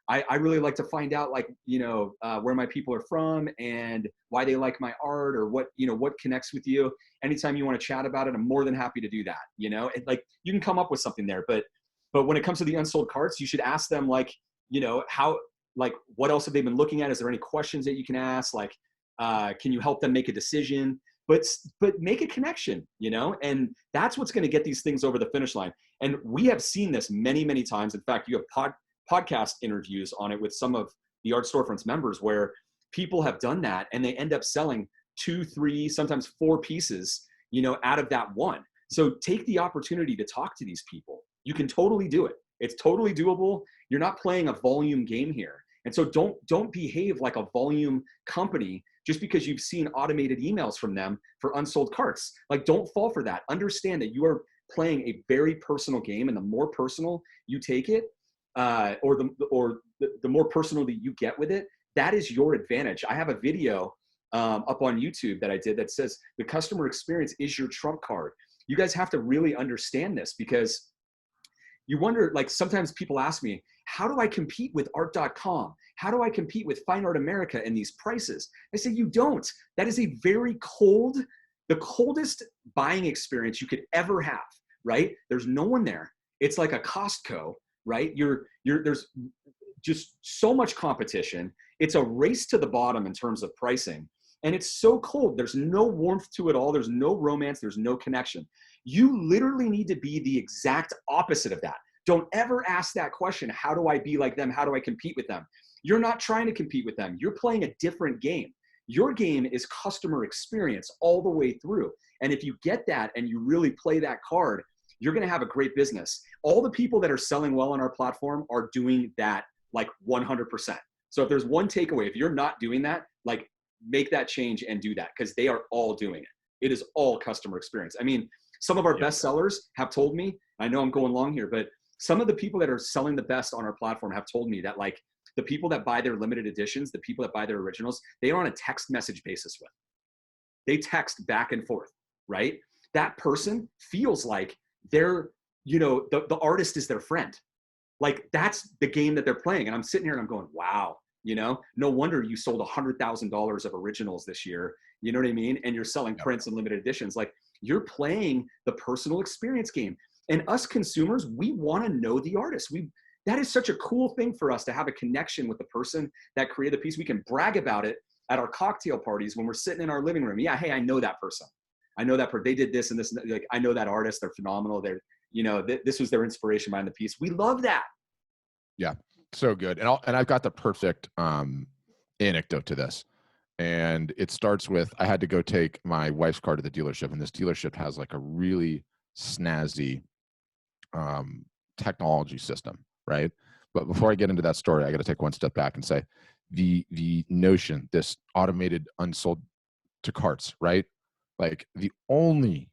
I really like to find out, like, you know, where my people are from and why they like my art, or what, you know, what connects with you. Anytime you want to chat about it, I'm more than happy to do that. You know, and like you can come up with something there, but when it comes to the unsold carts, you should ask them, like, you know, how, like, what else have they been looking at? Is there any questions that you can ask? Like, can you help them make a decision? But make a connection, you know, and that's what's going to get these things over the finish line. And we have seen this many, many times. In fact, you have podcast interviews on it with some of the Art Storefronts members where people have done that and they end up selling 2, 3, sometimes 4 pieces, you know, out of that one. So take the opportunity to talk to these people. You can totally do it. It's totally doable. You're not playing a volume game here. And so don't behave like a volume company just because you've seen automated emails from them for unsold carts. Like, don't fall for that. Understand that you are playing a very personal game, and the more personal you take it, or the more personal that you get with it, that is your advantage. I have a video up on YouTube that I did that says the customer experience is your trump card. You guys have to really understand this, because you wonder, like, sometimes people ask me, how do I compete with art.com? How do I compete with Fine Art America and these prices? I say, you don't. That is a very cold, the coldest buying experience you could ever have, right? There's no one there. It's like a Costco, right? There's just so much competition. It's a race to the bottom in terms of pricing. And it's so cold. There's no warmth to it all. There's no romance. There's no connection. You literally need to be the exact opposite of that. Don't ever ask that question, how do I be like them? How do I compete with them? You're not trying to compete with them. You're playing a different game. Your game is customer experience all the way through. And if you get that and you really play that card, you're going to have a great business. All the people that are selling well on our platform are doing that, like, 100%. So if there's one takeaway, if you're not doing that, like, make that change and do that, because they are all doing it. It is all customer experience. I mean, some of our best sellers have told me, I know I'm going long here, but some of the people that are selling the best on our platform have told me that, like, the people that buy their limited editions, the people that buy their originals, they are on a text message basis with. They text back and forth, right? That person feels like they're, you know, the artist is their friend. Like, that's the game that they're playing. And I'm sitting here and I'm going, wow, you know, no wonder you sold $100,000 of originals this year. You know what I mean? And you're selling prints and limited editions. Like, you're playing the personal experience game. And us consumers, we want to know the artist. That is such a cool thing for us, to have a connection with the person that created the piece. We can brag about it at our cocktail parties when we're sitting in our living room. Yeah, hey, I know that person. I know that person. They did this and this. And like, I know that artist. They're phenomenal. They're, you know, this was their inspiration behind the piece. We love that. Yeah, so good. And I've got the perfect anecdote to this. And it starts with, I had to go take my wife's car to the dealership, and this dealership has like a really snazzy technology system, right? But before I get into that story, I got to take one step back and say the notion, this automated unsold to carts, right? Like, the only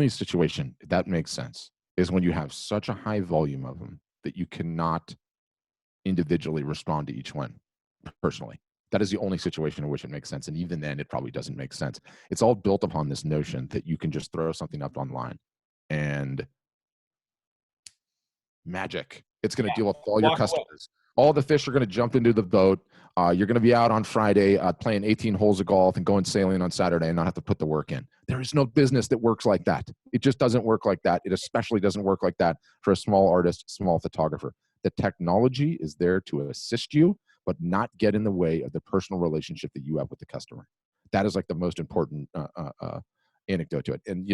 situation that makes sense is when you have such a high volume of them that you cannot individually respond to each one personally. That is the only situation in which it makes sense. And even then, it probably doesn't make sense. It's all built upon this notion that you can just throw something up online and magic. It's going to deal with all your customers, all the fish are going to jump into the boat. You're going to be out on Friday playing 18 holes of golf and going sailing on Saturday and not have to put the work in. There is no business that works like that. It just doesn't work like that. It especially doesn't work like that for a small artist, small photographer. The technology is there to assist you, but not get in the way of the personal relationship that you have with the customer. That is like the most important anecdote to it. And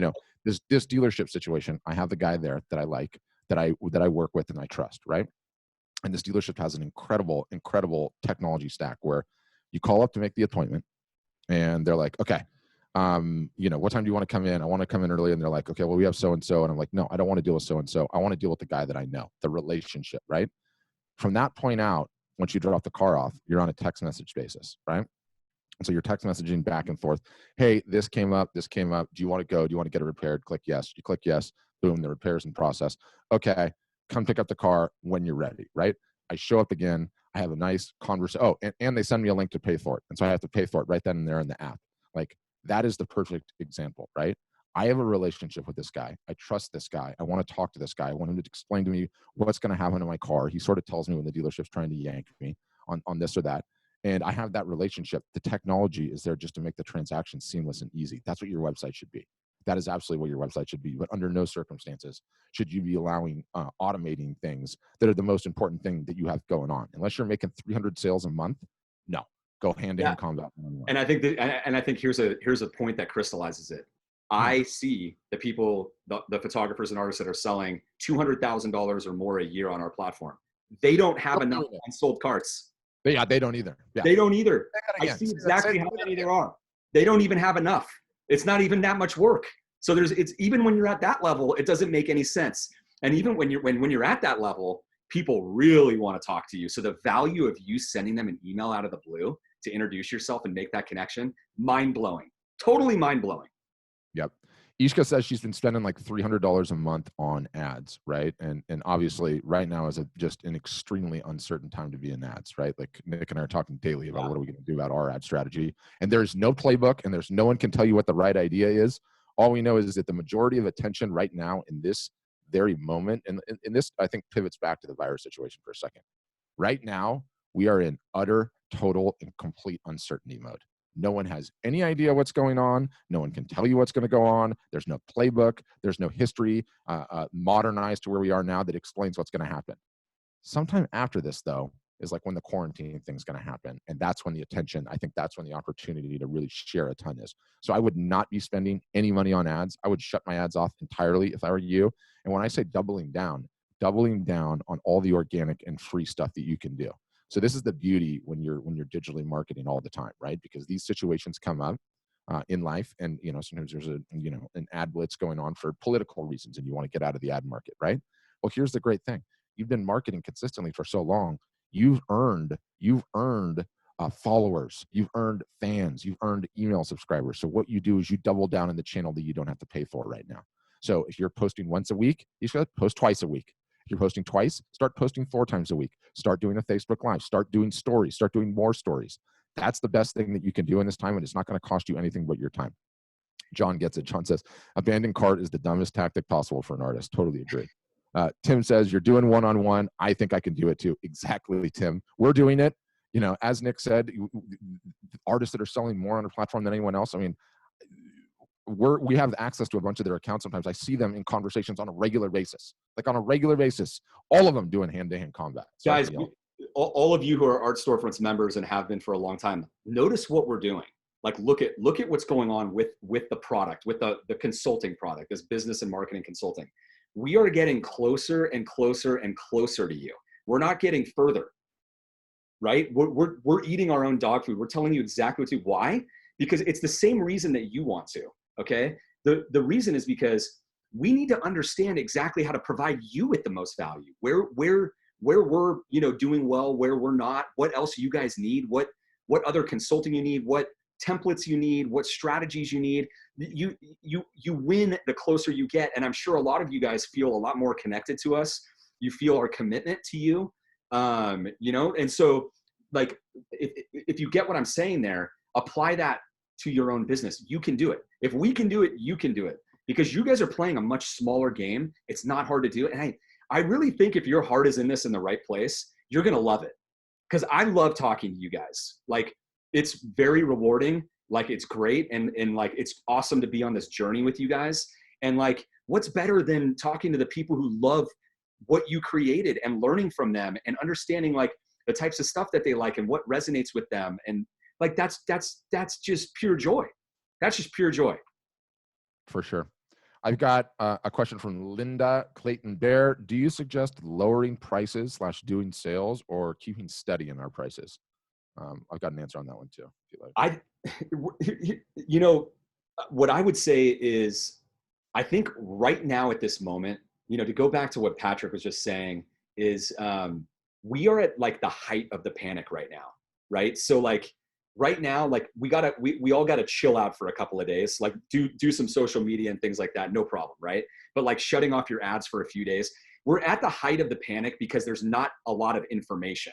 this dealership situation, I have the guy there that I like, that I work with and I trust, right? And this dealership has an incredible technology stack where you call up to make the appointment and they're like, okay, what time do you want to come in? I want to come in early. And they're like, okay, well, we have so-and-so. And I'm like, no, I don't want to deal with so-and-so. I want to deal with the guy that I know, the relationship, right? From that point out, once you drop the car off, you're on a text message basis, right? And so you're text messaging back and forth. Hey, this came up. Do you want to go? Do you want to get it repaired? Click yes. You click yes. Boom, the repair's in process. Okay, come pick up the car when you're ready, right? I show up again. I have a nice conversation. Oh, and they send me a link to pay for it. And so I have to pay for it right then and there in the app. Like, that is the perfect example, right? I have a relationship with this guy. I trust this guy. I want to talk to this guy. I want him to explain to me what's going to happen to my car. He sort of tells me when the dealership's trying to yank me on this or that. And I have that relationship. The technology is there just to make the transaction seamless and easy. That's what your website should be. That is absolutely what your website should be. But under no circumstances should you be allowing automating things that are the most important thing that you have going on. Unless you're making 300 sales a month, no. Go hand-to-hand combat. And I think here's a point that crystallizes it. I see the people, the photographers and artists that are selling $200,000 or more a year on our platform. They don't have enough unsold carts. They don't either. Yeah. They don't either. I see exactly how many there are. They don't even have enough. It's not even that much work. So it's even when you're at that level, it doesn't make any sense. And even when you're at that level, people really want to talk to you. So the value of you sending them an email out of the blue to introduce yourself and make that connection, mind-blowing. Totally mind-blowing. Yep. Ishka says she's been spending like $300 a month on ads, right? And obviously right now is just an extremely uncertain time to be in ads, right? Like Nick and I are talking daily about what are we going to do about our ad strategy. And there's no playbook and there's no one can tell you what the right idea is. All we know is that the majority of attention right now in this very moment, and this I think pivots back to the virus situation for a second. Right now, we are in utter, total, and complete uncertainty mode. No one has any idea what's going on. No one can tell you what's going to go on. There's no playbook. There's no history modernized to where we are now that explains what's going to happen. Sometime after this, though, is like when the quarantine thing's going to happen. And that's when the attention, I think that's when the opportunity to really share a ton is. So I would not be spending any money on ads. I would shut my ads off entirely if I were you. And when I say doubling down on all the organic and free stuff that you can do. So this is the beauty when you're digitally marketing all the time, right? Because these situations come up in life, and sometimes there's an ad blitz going on for political reasons, and you want to get out of the ad market, right? Well, here's the great thing: you've been marketing consistently for so long, you've earned followers, you've earned fans, you've earned email subscribers. So what you do is you double down in the channel that you don't have to pay for right now. So if you're posting once a week, you should post twice a week. If you're posting twice, start posting 4 times a week. Start doing a Facebook Live. Start doing stories. Start doing more stories. That's the best thing that you can do in this time, and it's not going to cost you anything but your time. John gets it. John says, abandon cart is the dumbest tactic possible for an artist. Totally agree. Tim says, you're doing one-on-one. I think I can do it too. Exactly, Tim. We're doing it. As Nick said, artists that are selling more on a platform than anyone else. I mean, we have access to a bunch of their accounts. Sometimes I see them in conversations on a regular basis, all of them doing hand-to-hand combat. Guys, all of you who are Art Storefronts members and have been for a long time, notice what we're doing. Like, look at what's going on with the product, with the consulting product, this business and marketing consulting. We are getting closer and closer and closer to you. We're not getting further, right? We're eating our own dog food. We're telling you exactly what to do. Why? Because it's the same reason that you want to. Okay. The reason is because we need to understand exactly how to provide you with the most value, where we're, doing well, where we're not, what else you guys need, what other consulting you need, what templates you need, what strategies you need. You win the closer you get. And I'm sure a lot of you guys feel a lot more connected to us. You feel our commitment to you. And so like, if you get what I'm saying there, apply that to your own business. You can do it. If we can do it, you can do it, because you guys are playing a much smaller game. It's not hard to do. And I really think if your heart is in this in the right place, you're going to love it. Because I love talking to you guys. Like, it's very rewarding. Like, it's great. And like, it's awesome to be on this journey with you guys. And like, what's better than talking to the people who love what you created and learning from them and understanding like the types of stuff that they like and what resonates with them. And like, that's just pure joy. That's just pure joy. For sure. I've got a question from Linda Clayton Bear. Do you suggest lowering prices / doing sales or keeping steady in our prices? I've got an answer on that one too, if you like. You know, what I would say is, I think right now at this moment, you know, to go back to what Patrick was just saying is, we are at like the height of the panic right now, right? So like right now, like we all gotta chill out for a couple of days, like do some social media and things like that, no problem, right? But like shutting off your ads for a few days. We're at the height of the panic because there's not a lot of information.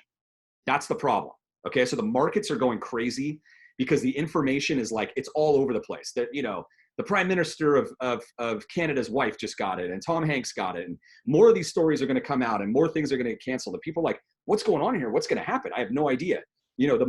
That's the problem. Okay, so the markets are going crazy because the information is like, it's all over the place. That, you know, the prime minister of Canada's wife just got it, and Tom Hanks got it, and more of these stories are going to come out, and more things are going to get canceled. And people are like, what's going on here? What's going to happen? I have no idea. You know, the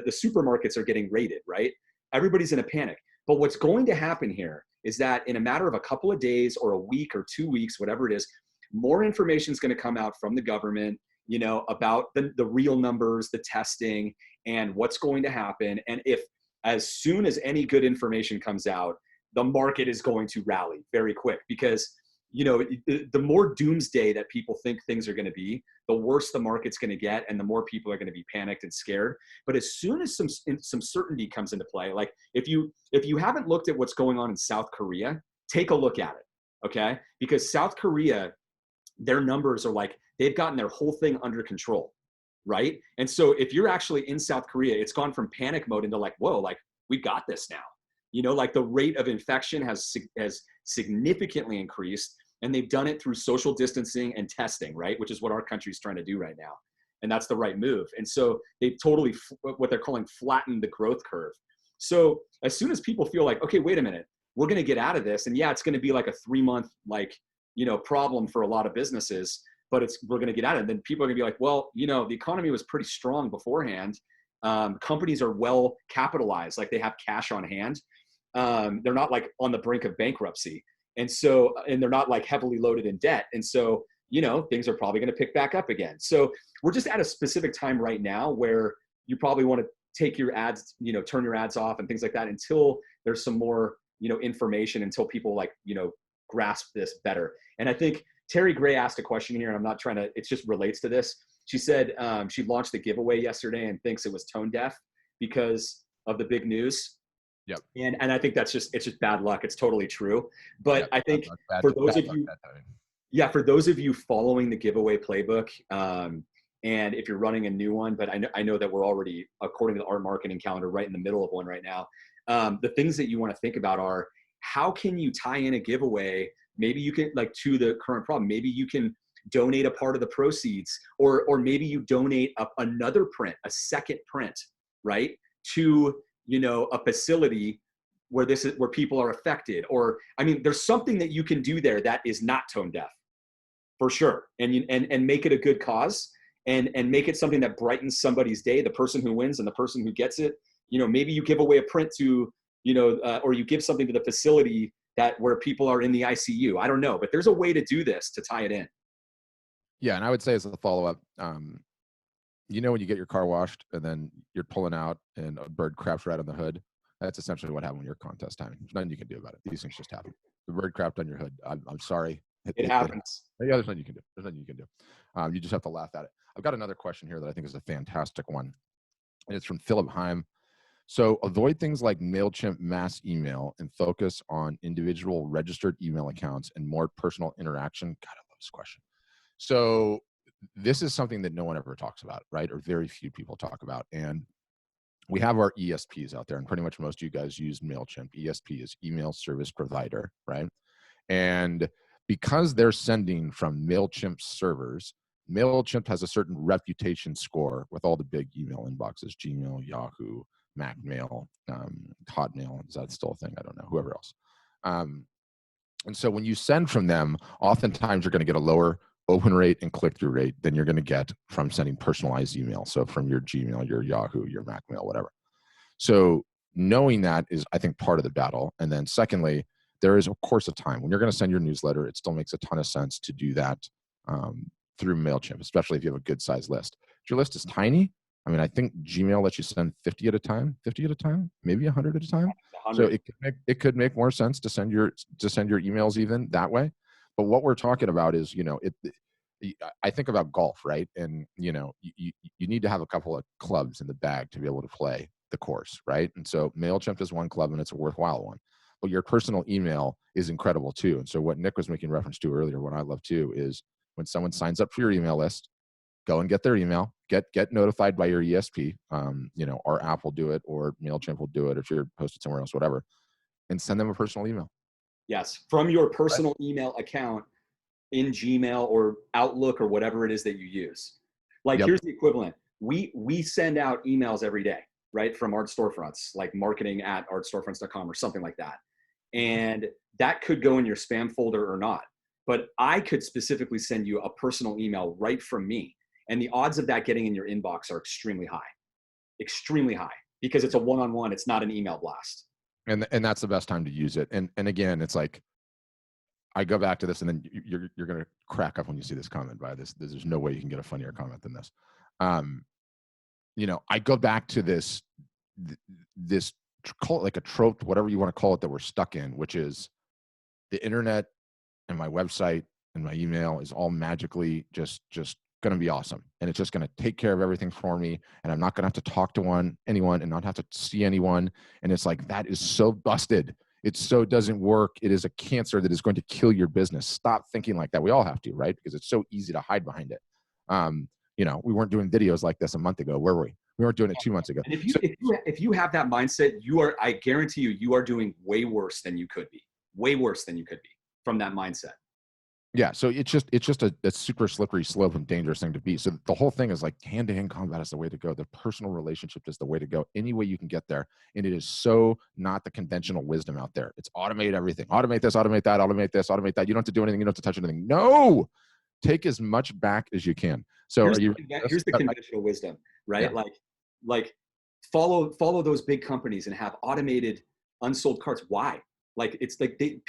supermarkets are getting raided, right? Everybody's in a panic. But what's going to happen here is that in a matter of a couple of days or a week or 2 weeks, whatever it is, more information is going to come out from the government, you know, about the real numbers, the testing, and what's going to happen. And if as soon as any good information comes out, the market is going to rally very quick, because, you know, the more doomsday that people think things are going to be, the worse the market's going to get, and the more people are going to be panicked and scared. But as soon as some certainty comes into play, like if you haven't looked at what's going on in South Korea, take a look at it, okay? Because South Korea, their numbers are like, they've gotten their whole thing under control, right? And so if you're actually in South Korea, it's gone from panic mode into like, whoa, like we got this now. You know, like the rate of infection has significantly increased, and they've done it through social distancing and testing, right? Which is what our country's trying to do right now. And that's the right move. And so they've totally, what they're calling, flattened the growth curve. So as soon as people feel like, okay, wait a minute, we're going to get out of this. And yeah, it's going to be like a 3-month, like, you know, problem for a lot of businesses, but we're going to get out of it. And then people are going to be like, well, you know, the economy was pretty strong beforehand. Companies are well capitalized, like they have cash on hand. They're not like on the brink of bankruptcy. And so, and they're not like heavily loaded in debt. And so, you know, things are probably going to pick back up again. So we're just at a specific time right now where you probably want to take your ads, you know, turn your ads off and things like that until there's some more, you know, information, until people like, you know, grasp this better. And I think Terry Gray asked a question here, and I'm not trying to, it just relates to this. She said she launched a giveaway yesterday and thinks it was tone deaf because of the big news. Yep. And I think it's just bad luck. It's totally true. But Yep. I think for those of you, for those of you following the giveaway playbook, and if you're running a new one, but I know that we're already, according to our marketing calendar, right in the middle of one right now. The things that you want to think about are, how can you tie in a giveaway? Maybe you can, like, to the current problem, maybe you can donate a part of the proceeds, or maybe you donate another print, a second print, right, to, you know, a facility where people are affected. Or, I mean, there's something that you can do there that is not tone deaf, for sure. And make it a good cause, and make it something that brightens somebody's day, the person who wins and the person who gets it. You know, maybe you give away a print to, you know, or you give something to the facility where people are in the ICU. I don't know, but there's a way to do this to tie it in. Yeah, and I would say as a follow-up, you know, when you get your car washed and then you're pulling out and a bird craps right on the hood, that's essentially what happened when your contest timing. There's nothing you can do about it. These things just happen. The bird crapped on your hood. I'm sorry. It happens. Yeah, there's nothing you can do. There's nothing you can do. You just have to laugh at it. I've got another question here that I think is a fantastic one. And it's from Philip Heim. So avoid things like Mailchimp mass email and focus on individual registered email accounts and more personal interaction. God, I love this question. So this is something that no one ever talks about, right? Or very few people talk about. And we have our ESPs out there, and pretty much most of you guys use Mailchimp. ESP is email service provider, right? And because they're sending from Mailchimp servers, Mailchimp has a certain reputation score with all the big email inboxes, Gmail, Yahoo, Macmail, Hotmail. Is that still a thing? I don't know. Whoever else. And so when you send from them, oftentimes you're going to get a lower open rate and click-through rate than you're going to get from sending personalized email. So from your Gmail, your Yahoo, your Mac Mail, whatever. So knowing that is, I think, part of the battle. And then secondly, there is, of course, a time when you're going to send your newsletter. It still makes a ton of sense to do that through Mailchimp, especially if you have a good size list. If your list is tiny, I mean, I think Gmail lets you send 50 at a time, maybe 100 at a time. 100. So it could make more sense to send your emails even that way. But what we're talking about is, I think about golf, right? And you need to have a couple of clubs in the bag to be able to play the course, right? And so Mailchimp is one club, and it's a worthwhile one. But your personal email is incredible too. And so what Nick was making reference to earlier, what I love too, is when someone signs up for your email list, go and get their email, get notified by your ESP. Our app will do it, or Mailchimp will do it if you're posted somewhere else, whatever, and send them a personal email. Yes, from your personal email account in Gmail or Outlook or whatever it is that you use. Like, here's the equivalent. We send out emails every day, right? From Art Storefronts, like marketing@artstorefronts.com or something like that. And that could go in your spam folder or not. But I could specifically send you a personal email right from me. And the odds of that getting in your inbox are extremely high, because it's a one-on-one. It's not an email blast. And that's the best time to use it. And again, it's like, I go back to this, and then you're going to crack up when you see this comment. By this, there's no way you can get a funnier comment than this. I go back to this call it like a trope, whatever you want to call it, that we're stuck in, which is the internet and my website and my email is all magically just going to be awesome, and it's just going to take care of everything for me, and I'm not going to have to talk to anyone and not have to see anyone. And it's like, that is so busted. It so doesn't work. It is a cancer that is going to kill your business. Stop thinking like that. We all have to, right? Because it's so easy to hide behind it. We weren't doing videos like this a month ago. Where were we? We weren't doing it 2 months ago. And if you have that mindset, I guarantee you are doing way worse than you could be. Way worse than you could be from that mindset. Yeah, so it's just a super slippery slope and dangerous thing to be. So the whole thing is like, hand-to-hand combat is the way to go. The personal relationship is the way to go. Any way you can get there, and it is so not the conventional wisdom out there. It's automate everything. Automate this, automate that, automate this, automate that. You don't have to do anything. You don't have to touch anything. No, take as much back as you can. So here's the conventional wisdom, right? Yeah. Like follow those big companies and have automated unsold carts. Why? Like, it's like the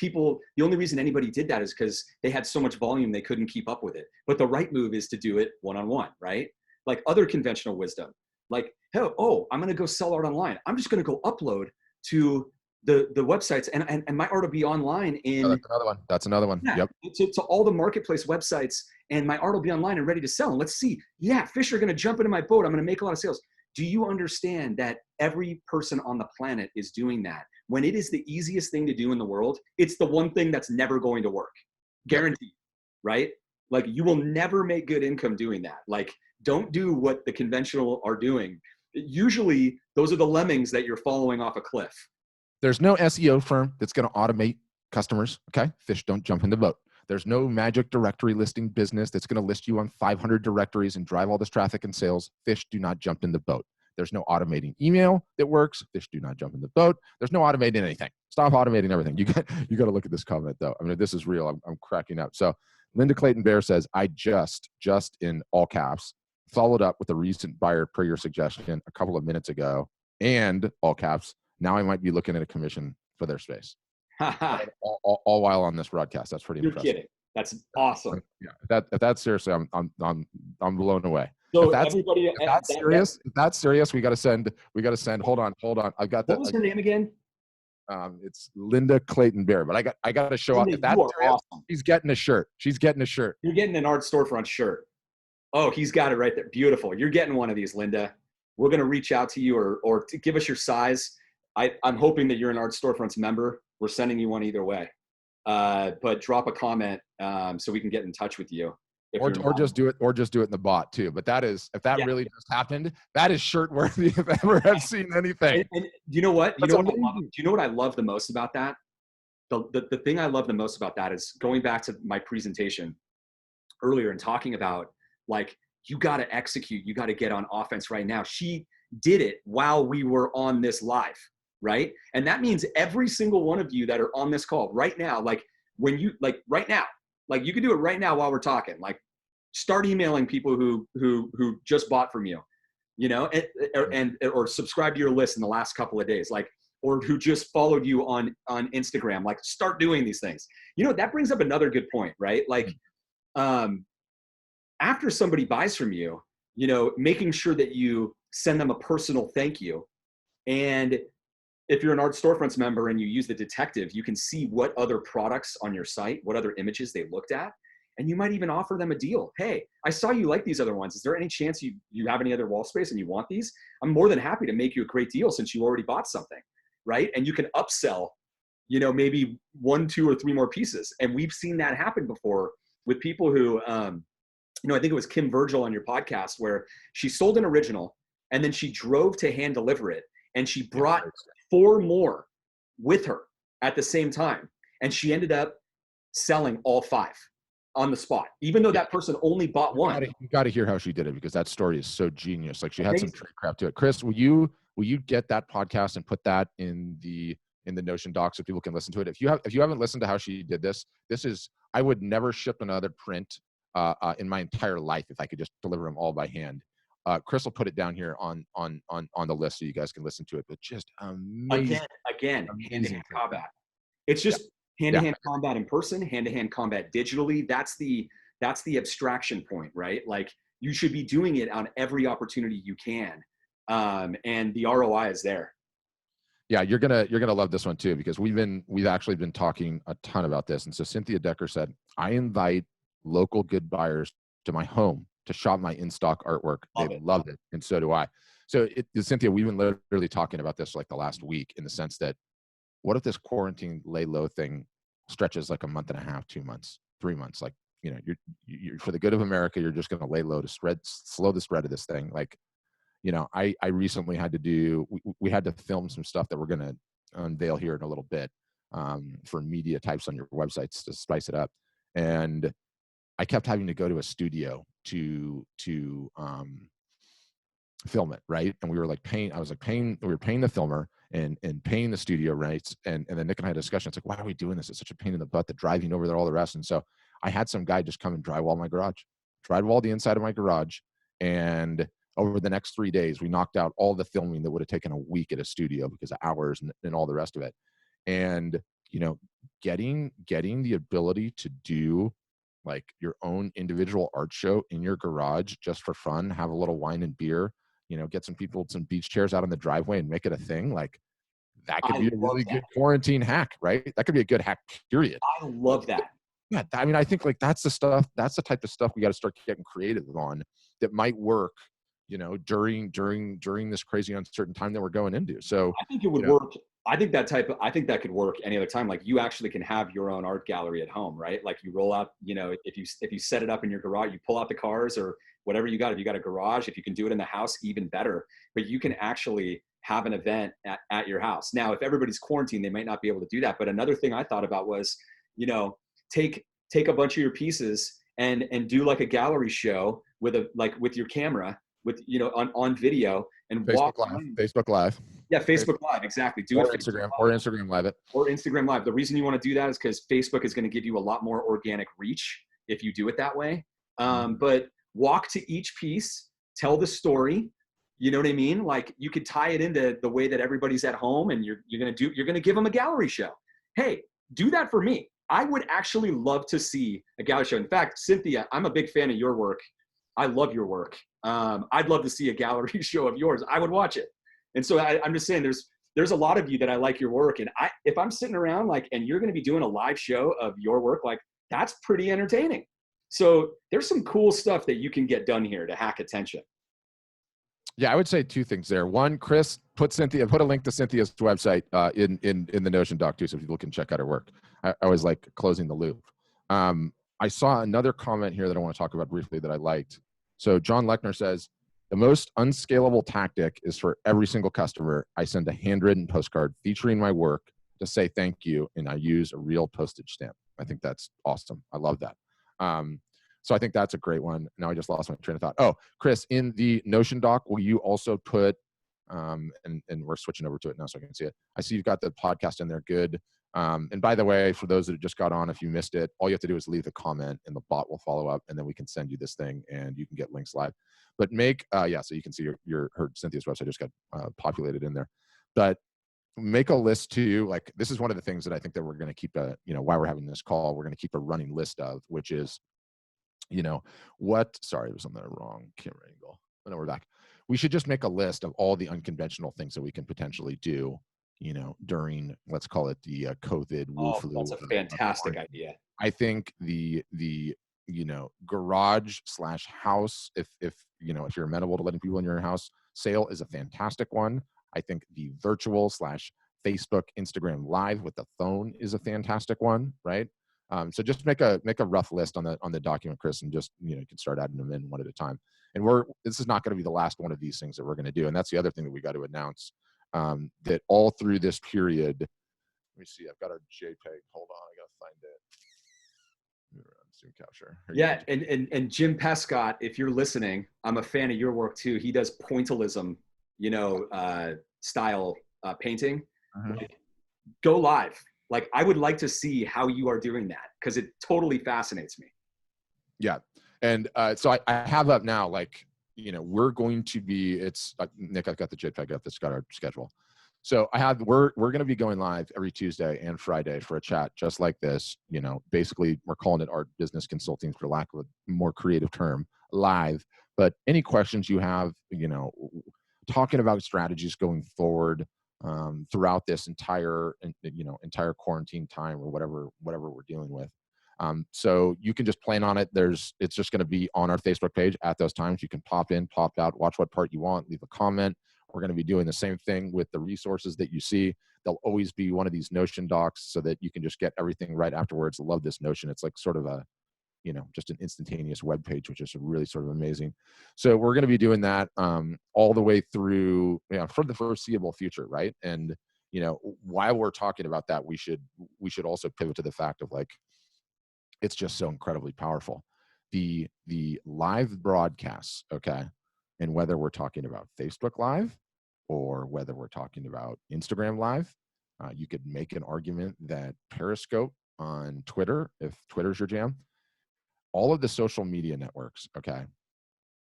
only reason anybody did that is because they had so much volume they couldn't keep up with it. But the right move is to do it one-on-one, right? Like other conventional wisdom, like, I'm going to go sell art online. I'm just going to go upload to the websites, and my art will be online in. Oh, that's another one. Yeah, Yep. To all the marketplace websites, and my art will be online and ready to sell. And let's see. Yeah, fish are going to jump into my boat. I'm going to make a lot of sales. Do you understand that every person on the planet is doing that? When it is the easiest thing to do in the world, it's the one thing that's never going to work. Guaranteed, right? Like, you will never make good income doing that. Like, don't do what the conventional are doing. Usually, those are the lemmings that you're following off a cliff. There's no SEO firm that's going to automate customers. Okay, fish don't jump in the boat. There's no magic directory listing business that's going to list you on 500 directories and drive all this traffic and sales. Fish do not jump in the boat. There's no automating email that works. Fish do not jump in the boat. There's no automating anything. Stop automating everything. You got to look at this comment though. I mean, this is real. I'm cracking up. So Linda Clayton Bear says, I just in all caps, followed up with a recent buyer per your suggestion a couple of minutes ago, and all caps, now I might be looking at a commission for their space. all while on this broadcast. That's pretty impressive. You're kidding. That's awesome. Yeah. If that's seriously, I'm blown away. So if that's serious, we got to send. Hold on. I've got that. What was her name again? It's Linda Clayton Bear. But I got to show up. If that's serious, awesome. She's getting a shirt. You're getting an Art Storefront shirt. Oh, he's got it right there. Beautiful. You're getting one of these, Linda. We're gonna reach out to you or to give us your size. I'm hoping that you're an Art Storefronts member. We're sending you one either way. But drop a comment so we can get in touch with you. Or just do it in the bot too. But if that really just happened, that is shirt worthy if I ever have seen anything. And you know what? Do you know what I love the most about that? The thing I love the most about that is going back to my presentation earlier and talking about, like, you got to execute, you got to get on offense right now. She did it while we were on this live, right? And that means every single one of you that are on this call right now, like right now, like you can do it right now while we're talking. Like, start emailing people who just bought from you, you know, and or subscribe to your list in the last couple of days, like, or who just followed you on Instagram. Like, start doing these things. You know, that brings up another good point, right? Like, after somebody buys from you, you know, making sure that you send them a personal thank you. And if you're an Art Storefronts member and you use the detective, you can see what other products on your site, what other images they looked at. And you might even offer them a deal. Hey, I saw you like these other ones. Is there any chance you have any other wall space and you want these? I'm more than happy to make you a great deal since you already bought something, right? And you can upsell, you know, maybe 1, 2, or 3 more pieces. And we've seen that happen before with people who, you know, I think it was Kim Virgil on your podcast where she sold an original and then she drove to hand deliver it. And she brought 4 more with her at the same time. And she ended up selling all 5 on the spot, even though that person only bought 1. You got to hear how she did it, because that story is so genius. Like, she had some trick crap to it. Chris, will you get that podcast and put that in the Notion doc so people can listen to it? If you haven't listened to how she did this is, I would never ship another print in my entire life if I could just deliver them all by hand. Chris will put it down here on the list so you guys can listen to it. But just amazing, again, hand-to-hand combat. It's just hand-to-hand combat in person, hand-to-hand combat digitally. That's the abstraction point, right? Like, you should be doing it on every opportunity you can, and the ROI is there. Yeah, you're gonna love this one too, because we've actually been talking a ton about this. And so Cynthia Decker said, I invite local good buyers to my home to shop my in-stock artwork. They loved it, and so do I. So Cynthia, we've been literally talking about this like the last week, in the sense that, what if this quarantine lay low thing stretches like a month and a half, 2 months, 3 months? Like, you know, you're for the good of America, you're just going to lay low to slow the spread of this thing. Like, you know, I recently had to we had to film some stuff that we're going to unveil here in a little bit, for media types on your websites to spice it up. And I kept having to go to a studio to film it, right? And we were like we were paying the filmer and paying the studio rates. And then Nick and I had a discussion. It's like, why are we doing this? It's such a pain in the butt, the driving over there, all the rest. And so I had some guy just come and drywall the inside of my garage. And over the next 3 days, we knocked out all the filming that would have taken a week at a studio because of hours and all the rest of it. And, you know, getting the ability to do like your own individual art show in your garage just for fun, have a little wine and beer, you know, get some beach chairs out on the driveway and make it a thing. Like, that could be a really good quarantine hack, right? That could be a good hack, period. I love that. Yeah, I mean, I think like that's the type of stuff we got to start getting creative on, that might work, you know, during this crazy uncertain time that we're going into. So I think it would work. I think that could work any other time. Like, you actually can have your own art gallery at home, right? Like, you roll out, you know, if you set it up in your garage, you pull out the cars or whatever you got. If you got a garage, if you can do it in the house, even better. But you can actually have an event at your house. Now, if everybody's quarantined, they might not be able to do that. But another thing I thought about was, you know, take a bunch of your pieces and do like a gallery show with your camera, with, you know, on video, and Facebook Live. Yeah, Facebook Live, exactly. Do or it Instagram Live it. Or Instagram Live. The reason you want to do that is because Facebook is going to give you a lot more organic reach if you do it that way. But walk to each piece, tell the story. You know what I mean? Like, you could tie it into the way that everybody's at home, and you're going to give them a gallery show. Hey, do that for me. I would actually love to see a gallery show. In fact, Cynthia, I'm a big fan of your work. I love your work. I'd love to see a gallery show of yours. I would watch it. And so I'm just saying, there's a lot of you that I like your work. And if I'm sitting around like, and you're going to be doing a live show of your work, like, that's pretty entertaining. So there's some cool stuff that you can get done here to hack attention. Yeah, I would say 2 things there. One, Chris, put a link to Cynthia's website in the Notion doc too, so people can check out her work. I always like closing the loop. I saw another comment here that I want to talk about briefly that I liked. So John Lechner says, the most unscalable tactic is for every single customer, I send a handwritten postcard featuring my work to say thank you, and I use a real postage stamp. I think that's awesome. I love that. So I think that's a great one. Now I just lost my train of thought. Oh, Chris, in the Notion doc, will you also put and we're switching over to it now so I can see it. I see you've got the podcast in there. Good. And by the way, for those that just got on, if you missed it, all you have to do is leave a comment and the bot will follow up, and then we can send you this thing and you can get links live. But make, yeah, so you can see her Cynthia's website just got populated in there. But make a list too. Like, this is one of the things that I think that we're going to keep while we're having this call, we're going to keep a running list of, which is, sorry, it was on the wrong camera angle. Oh, no, we're back. We should just make a list of all the unconventional things that we can potentially do, during, let's call it the COVID woo flu. That's a fantastic idea. I think the garage / house, if you're amenable to letting people in your house, sale is a fantastic one. I think the virtual / Facebook, Instagram live with the phone is a fantastic one, right? So just make a rough list on the document, Chris, and just you can start adding them in one at a time. And this is not going to be the last one of these things that we're going to do. And that's the other thing that we got to announce, that all through this period. Let me see. I've got our JPEG. Hold on, I gotta find it. Zoom capture. Yeah, and Jim Pescott, if you're listening, I'm a fan of your work too. He does pointillism, style painting. Like, go live. Like, I would like to see how you are doing that, because it totally fascinates me. Yeah. And so I have up now, like, we're going to be, Nick, I've got the JPEG up that's got our schedule. So we're going to be going live every Tuesday and Friday for a chat just like this. Basically we're calling it art business consulting, for lack of a more creative term, live. But any questions you have, talking about strategies going forward, throughout this entire quarantine time, or whatever we're dealing with. So you can just plan on it. It's just going to be on our Facebook page at those times. You can pop in, pop out, watch what part you want, leave a comment. We're going to be doing the same thing with the resources that you see. There'll always be one of these Notion docs so that you can just get everything right afterwards. I love this Notion. It's like sort of a, just an instantaneous web page, which is really sort of amazing. So we're going to be doing that all the way through, for the foreseeable future, right? And while we're talking about that, we should also pivot to the fact of, like, it's just so incredibly powerful. The live broadcasts, okay, and whether we're talking about Facebook Live or whether we're talking about Instagram Live, you could make an argument that Periscope on Twitter, if Twitter's your jam, all of the social media networks, okay,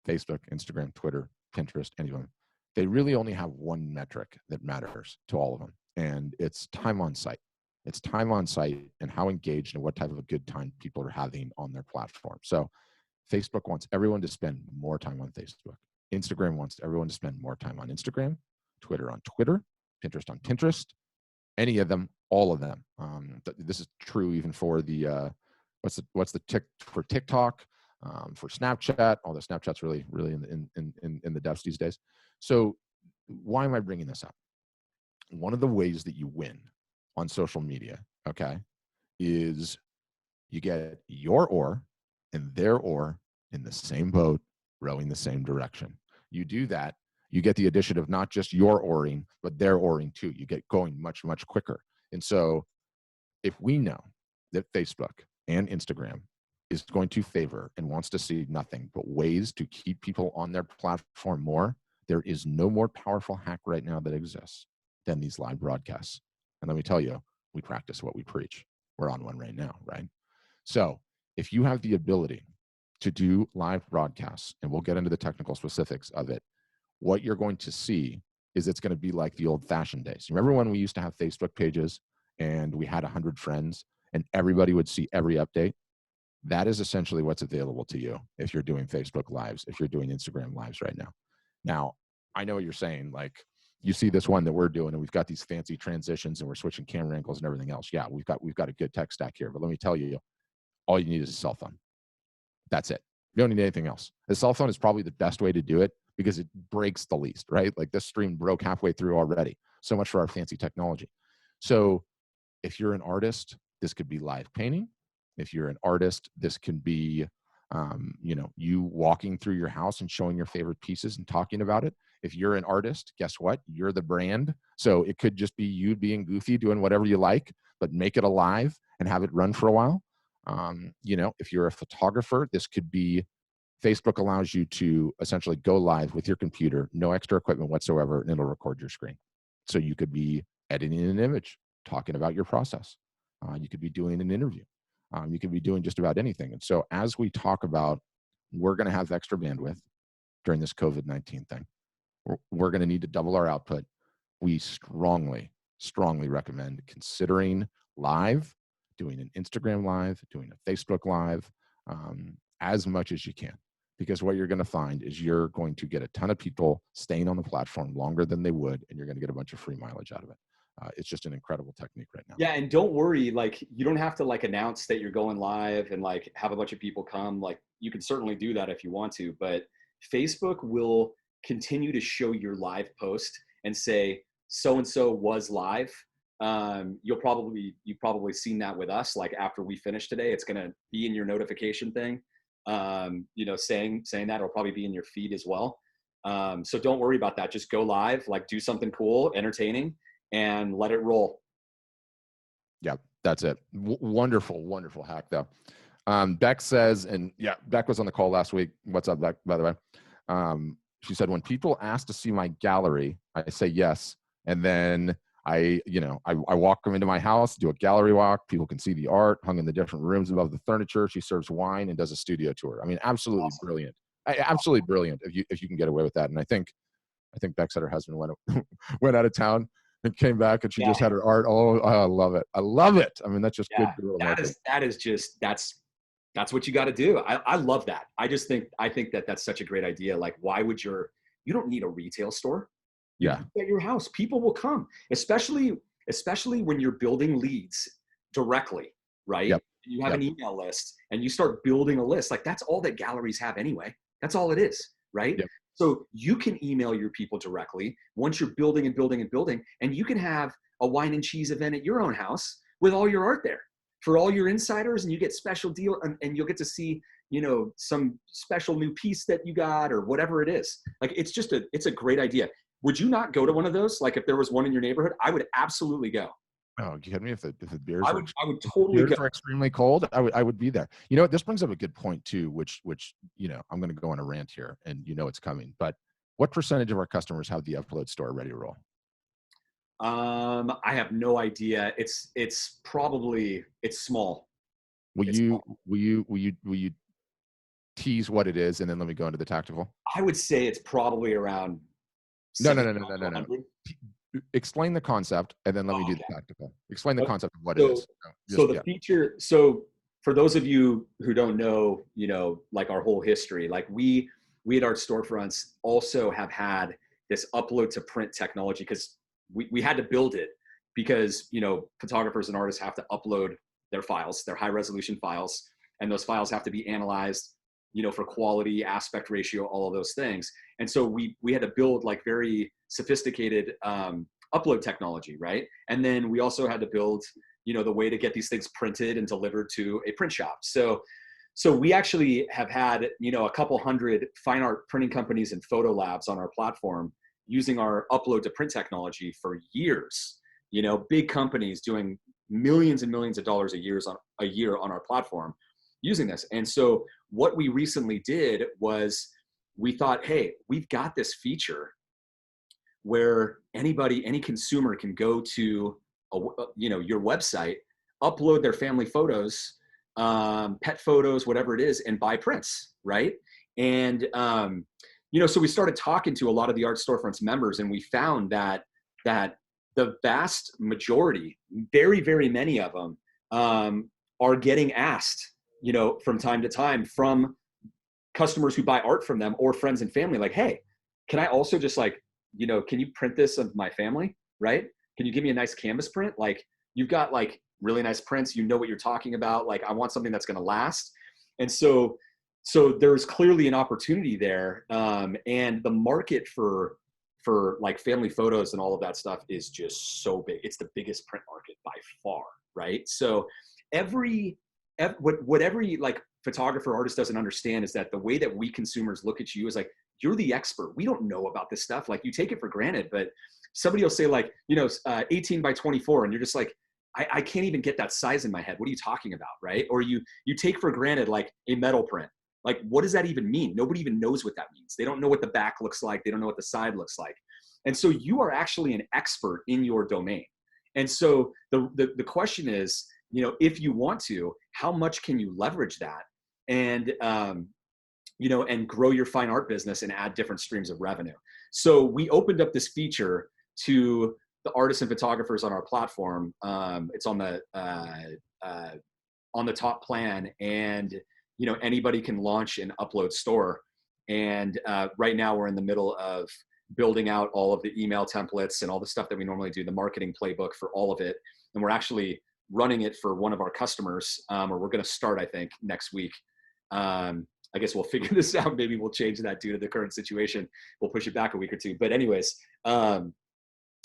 Facebook, Instagram, Twitter, Pinterest, any of them, they really only have one metric that matters to all of them, and it's time on site. It's time on site and how engaged and what type of a good time people are having on their platform. So Facebook wants everyone to spend more time on Facebook. Instagram wants everyone to spend more time on Instagram, Twitter on Twitter, Pinterest on Pinterest, any of them, all of them. This is true even for the, what's the tick for TikTok, for Snapchat. Although Snapchat's really in the depths these days. So why am I bringing this up? One of the ways that you win on social media, okay, is you get your oar and their oar in the same boat, rowing the same direction. You do that, you get the addition of not just your oaring, but their oaring too. You get going much, much quicker. And so if we know that Facebook and Instagram is going to favor and wants to see nothing but ways to keep people on their platform more, there is no more powerful hack right now that exists than these live broadcasts. And let me tell you, we practice what we preach. We're on one right now, right? So if you have the ability to do live broadcasts, and we'll get into the technical specifics of it, what you're going to see is it's going to be like the old-fashioned days. Remember when we used to have Facebook pages and we had 100 friends and everybody would see every update? That is essentially what's available to you if you're doing Facebook Lives, if you're doing Instagram Lives right now. Now, I know what you're saying, like, you see this one that we're doing and we've got these fancy transitions and we're switching camera angles and everything else. Yeah, we've got a good tech stack here, but let me tell you, all you need is a cell phone. That's it. You don't need anything else. The cell phone is probably the best way to do it because it breaks the least, right? Like, this stream broke halfway through already. So much for our fancy technology. So if you're an artist, this could be live painting. If you're an artist, this can be, you walking through your house and showing your favorite pieces and talking about it. If you're an artist, guess what? You're the brand. So it could just be you being goofy, doing whatever you like, but make it alive and have it run for a while. If you're a photographer, this could be Facebook allows you to essentially go live with your computer, no extra equipment whatsoever, and it'll record your screen. So you could be editing an image, talking about your process. You could be doing an interview. You could be doing just about anything. And so as we talk about, we're going to have extra bandwidth during this COVID-19 thing. We're going to need to double our output. We strongly recommend considering live, doing an Instagram live, doing a Facebook live, as much as you can. Because what you're going to find is you're going to get a ton of people staying on the platform longer than they would, and you're going to get a bunch of free mileage out of it. It's just an incredible technique right now. Yeah, and don't worry, like you don't have to like announce that you're going live and like have a bunch of people come. Like you can certainly do that if you want to, but Facebook will continue to show your live post and say so and so was live. You've probably seen that with us. Like after we finish today, it's going to be in your notification thing. Saying that it'll probably be in your feed as well. So don't worry about that. Just go live, like do something cool, entertaining, and let it roll. Yeah, that's it. Wonderful hack though. Beck says, and yeah, Beck was on the call last week. What's up, Beck, by the way? She said, when people ask to see my gallery, I say yes. And then I walk them into my house, do a gallery walk. People can see the art hung in the different rooms above the furniture. She serves wine and does a studio tour. I mean, absolutely awesome. Brilliant. Absolutely brilliant if you can get away with that. And I think Beck said her husband went out of town and came back and she just had her art. Oh, I love it. I love it. I mean, that's just good. That's what you got to do. I love that. I think that's such a great idea. Like, why would you don't need a retail store. Yeah. At your house, people will come, especially when you're building leads directly, right? Yep. You have an email list and you start building a list. Like that's all that galleries have anyway. That's all it is, right? Yep. So you can email your people directly once you're building and building and building, and you can have a wine and cheese event at your own house with all your art there for all your insiders, and you get special deal and you'll get to see, some special new piece that you got or whatever it is. Like it's a great idea. Would you not go to one of those? Like if there was one in your neighborhood, I would absolutely go. Oh, you kidding me? If the beers I would totally go. Are extremely cold, I would be there. You know what? This brings up a good point too, which I'm going to go on a rant here, and it's coming. But what percentage of our customers have the Upload store ready to roll? I have no idea. It's small. Will you tease what it is, and then let me go into the tactical? I would say it's probably around. No. Explain the concept, and then let me do the tactical. Explain the concept of what it is. Feature. So for those of you who don't know, like our whole history, like we at Art Storefronts also have had this upload to print technology because we had to build it because, photographers and artists have to upload their files, their high resolution files, and those files have to be analyzed, for quality, aspect ratio, all of those things. And so we had to build like very sophisticated upload technology, right? And then we also had to build, the way to get these things printed and delivered to a print shop. So we actually have had, a couple hundred fine art printing companies and photo labs on our platform using our upload to print technology for years. Big companies doing millions and millions of dollars a year on our platform using this. And so what we recently did was we thought, hey, we've got this feature where any consumer can go to your website, upload their family photos, pet photos, whatever it is, and buy prints, right? And so we started talking to a lot of the Art Storefronts members, and we found that the vast majority, very, very many of them, are getting asked, from time to time from customers who buy art from them or friends and family, like, hey, can I also just like, can you print this of my family, right? Can you give me a nice canvas print? Like you've got like really nice prints, what you're talking about. Like I want something that's going to last. And so there's clearly an opportunity there. And the market for like family photos and all of that stuff is just so big. It's the biggest print market by far, right? So what every like photographer artist doesn't understand is that the way that we consumers look at you is like, you're the expert. We don't know about this stuff. Like you take it for granted, but somebody will say like, 18 by 24. And you're just like, I can't even get that size in my head. What are you talking about? Right. Or you take for granted like a metal print. Like, what does that even mean? Nobody even knows what that means. They don't know what the back looks like. They don't know what the side looks like. And so you are actually an expert in your domain. And so the question is, you know, if you want to, how much can you leverage that and, you know, and grow your fine art business and add different streams of revenue? So we opened up this feature to the artists and photographers on our platform. It's on the top plan, and you know, anybody can launch an upload store. And right now we're in the middle of building out all of the email templates and all the stuff that we normally do, the marketing playbook for all of it. And we're actually running it for one of our customers, or we're going to start, I think, next week. I guess we'll figure this out. Maybe we'll change that due to the current situation. We'll push it back a week or two. But anyways,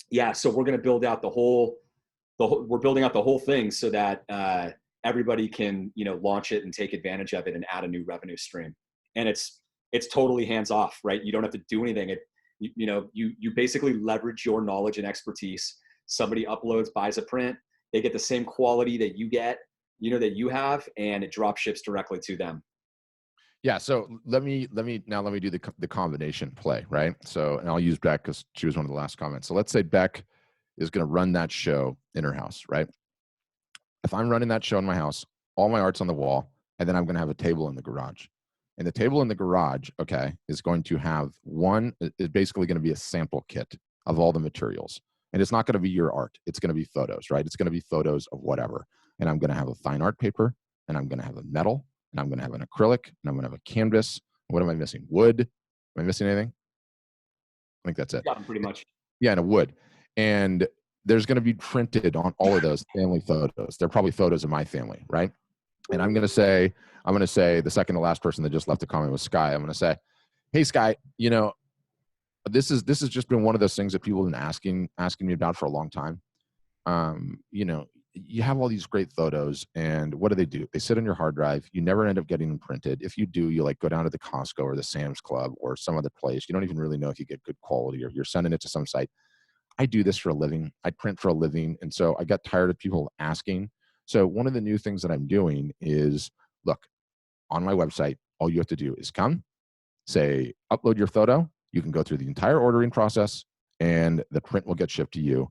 yeah, so we're going to build out we're building out the whole thing so that everybody can, you know, launch it and take advantage of it and add a new revenue stream. And it's totally hands off, right? You don't have to do anything. You basically leverage your knowledge and expertise. Somebody uploads, buys a print, they get the same quality that you get, you know, that you have, and it drop ships directly to them. Yeah. So let me do the combination play, right? So, and I'll use Beck because she was one of the last comments. So let's say Beck is going to run that show in her house, right? If I'm running that show in my house, all my art's on the wall, and then I'm going to have a table in the garage. And the table in the garage, okay, is going to have is basically going to be a sample kit of all the materials. And it's not going to be your art. It's going to be photos, right? It's going to be photos of whatever. And I'm going to have a fine art paper, and I'm going to have a metal, and I'm going to have an acrylic, and I'm going to have a canvas. What am I missing? Wood. Am I missing anything? I think that's it. Yeah, pretty much. Yeah, and a wood. And there's going to be printed on all of those family photos. They're probably photos of my family, right? And I'm going to say the second to last person that just left a comment was Sky. I'm going to say, hey, Sky, you know, this has just been one of those things that people have been asking me about for a long time. You know, you have all these great photos, and what do? They sit on your hard drive. You never end up getting them printed. If you do, you like go down to the Costco or the Sam's Club or some other place. You don't even really know if you get good quality, or you're sending it to some site. I do this for a living. I print for a living. And so I got tired of people asking. So one of the new things that I'm doing is, look, on my website, all you have to do is come, say, upload your photo. You can go through the entire ordering process, and the print will get shipped to you.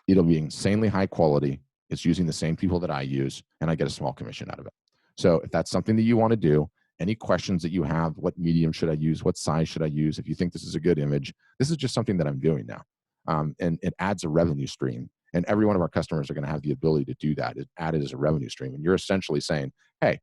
It'll be insanely high quality. It's using the same people that I use, and I get a small commission out of it. So if that's something that you want to do, any questions that you have, what medium should I use? What size should I use? If you think this is a good image, this is just something that I'm doing now. And it adds a revenue stream. And every one of our customers are going to have the ability to do that. It's added as a revenue stream. And you're essentially saying, hey,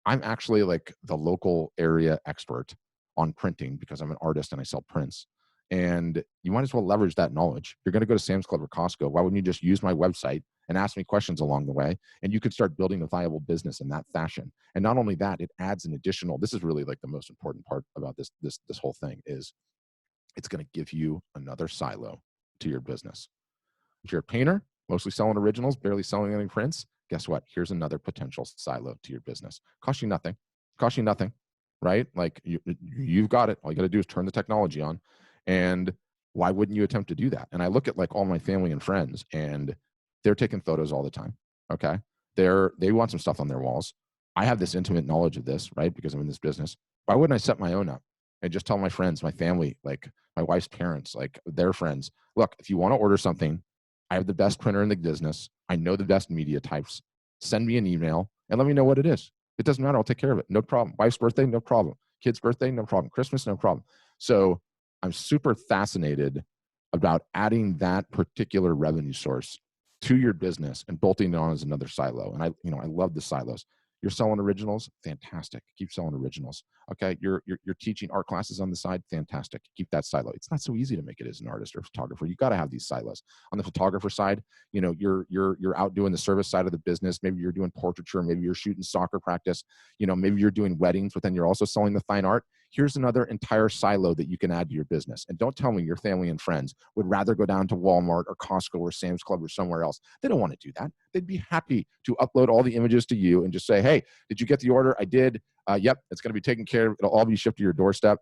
I'm actually like the local area expert on printing because I'm an artist and I sell prints. And you might as well leverage that knowledge. You're going to go to Sam's Club or Costco. Why wouldn't you just use my website and ask me questions along the way? And you could start building a viable business in that fashion. And not only that, it adds an additional, this is really like the most important part about this whole thing is it's going to give you another silo to your business. If you're a painter, mostly selling originals, barely selling any prints, guess what? Here's another potential silo to your business. Cost you nothing. Cost you nothing, right? Like you've got it. All you got to do is turn the technology on. And why wouldn't you attempt to do that? And I look at like all my family and friends, and they're taking photos all the time. Okay. They want some stuff on their walls. I have this intimate knowledge of this, right? Because I'm in this business. Why wouldn't I set my own up and just tell my friends, my family, like my wife's parents, like their friends, look, if you want to order something, I have the best printer in the business. I know the best media types. Send me an email and let me know what it is. It doesn't matter. I'll take care of it. No problem. Wife's birthday, no problem. Kid's birthday, no problem. Christmas, no problem. So I'm super fascinated about adding that particular revenue source to your business and bolting it on as another silo. And I love the silos. You're selling originals, fantastic. Keep selling originals. Okay, you're teaching art classes on the side, fantastic. Keep that silo. It's not so easy to make it as an artist or photographer. You got to have these silos. On the photographer side, you know, you're out doing the service side of the business. Maybe you're doing portraiture. Maybe you're shooting soccer practice. You know, maybe you're doing weddings, but then you're also selling the fine art. Here's another entire silo that you can add to your business. And don't tell me your family and friends would rather go down to Walmart or Costco or Sam's Club or somewhere else. They don't want to do that. They'd be happy to upload all the images to you and just say, hey, did you get the order? I did. Yep, it's going to be taken care of. It'll all be shipped to your doorstep.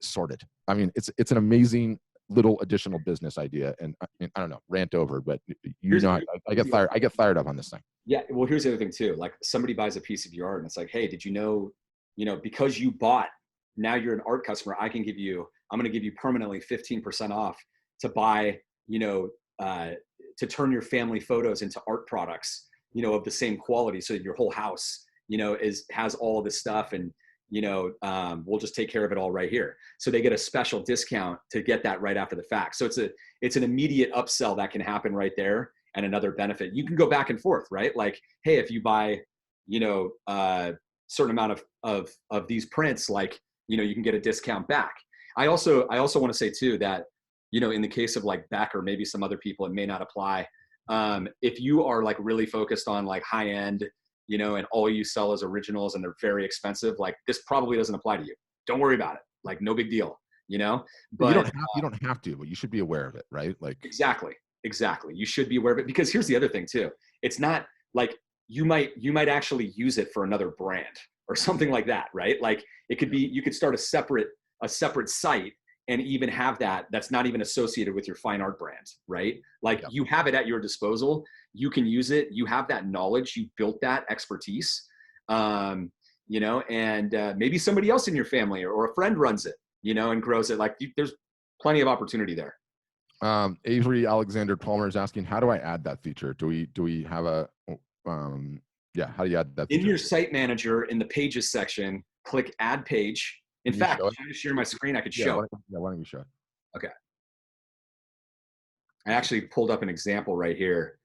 Sorted. I mean, it's an amazing little additional business idea. And I mean, I don't know, rant over, but I get fired up on this thing. Yeah. Well, here's the other thing too. Like somebody buys a piece of your art and it's like, hey, did you know because you bought, now you're an art customer, I'm going to give you permanently 15% off to buy, to turn your family photos into art products, of the same quality. So your whole house, has all of this stuff, and, we'll just take care of it all right here. So they get a special discount to get that right after the fact. So it's an immediate upsell that can happen right there. And another benefit, you can go back and forth, right? Like, hey, if you buy, certain amount of these prints, like, you can get a discount back. I also want to say too that, in the case of like Beck or maybe some other people, it may not apply. If you are like really focused on like high end, and all you sell is originals and they're very expensive, like this probably doesn't apply to you. Don't worry about it. Like, no big deal, But but you don't have to, but you should be aware of it, right? Like, exactly. You should be aware of it, because here's the other thing too. It's not like you might actually use it for another brand or something like that, right? Like it could be, you could start a separate site and even have that's not even associated with your fine art brand, right? Like you have it at your disposal. You can use it. You have that knowledge. You built that expertise, and maybe somebody else in your family or a friend runs it, and grows it. Like there's plenty of opportunity there. Avery Alexander Palmer is asking, how do I add that feature? Do we have a, how do you add that feature? In your site manager, in the pages section, click add page. In fact, can I just share my screen? I could show. Why don't you show it? Okay. I actually pulled up an example right here.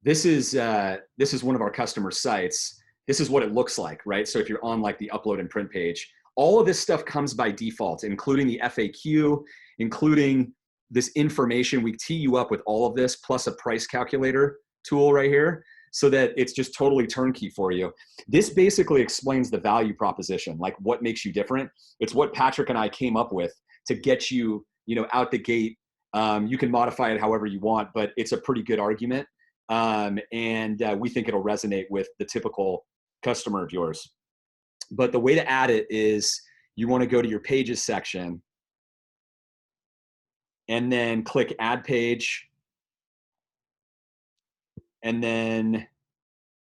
This is one of our customer sites. This is what it looks like, right? So if you're on like the upload and print page, all of this stuff comes by default, including the FAQ, including this information. We tee you up with all of this, plus a price calculator tool right here, so that it's just totally turnkey for you. This basically explains the value proposition, like what makes you different. It's what Patrick and I came up with to get you, out the gate. You can modify it however you want, but it's a pretty good argument. And we think it'll resonate with the typical customer of yours. But the way to add it is you want to go to your pages section and then click add page. And then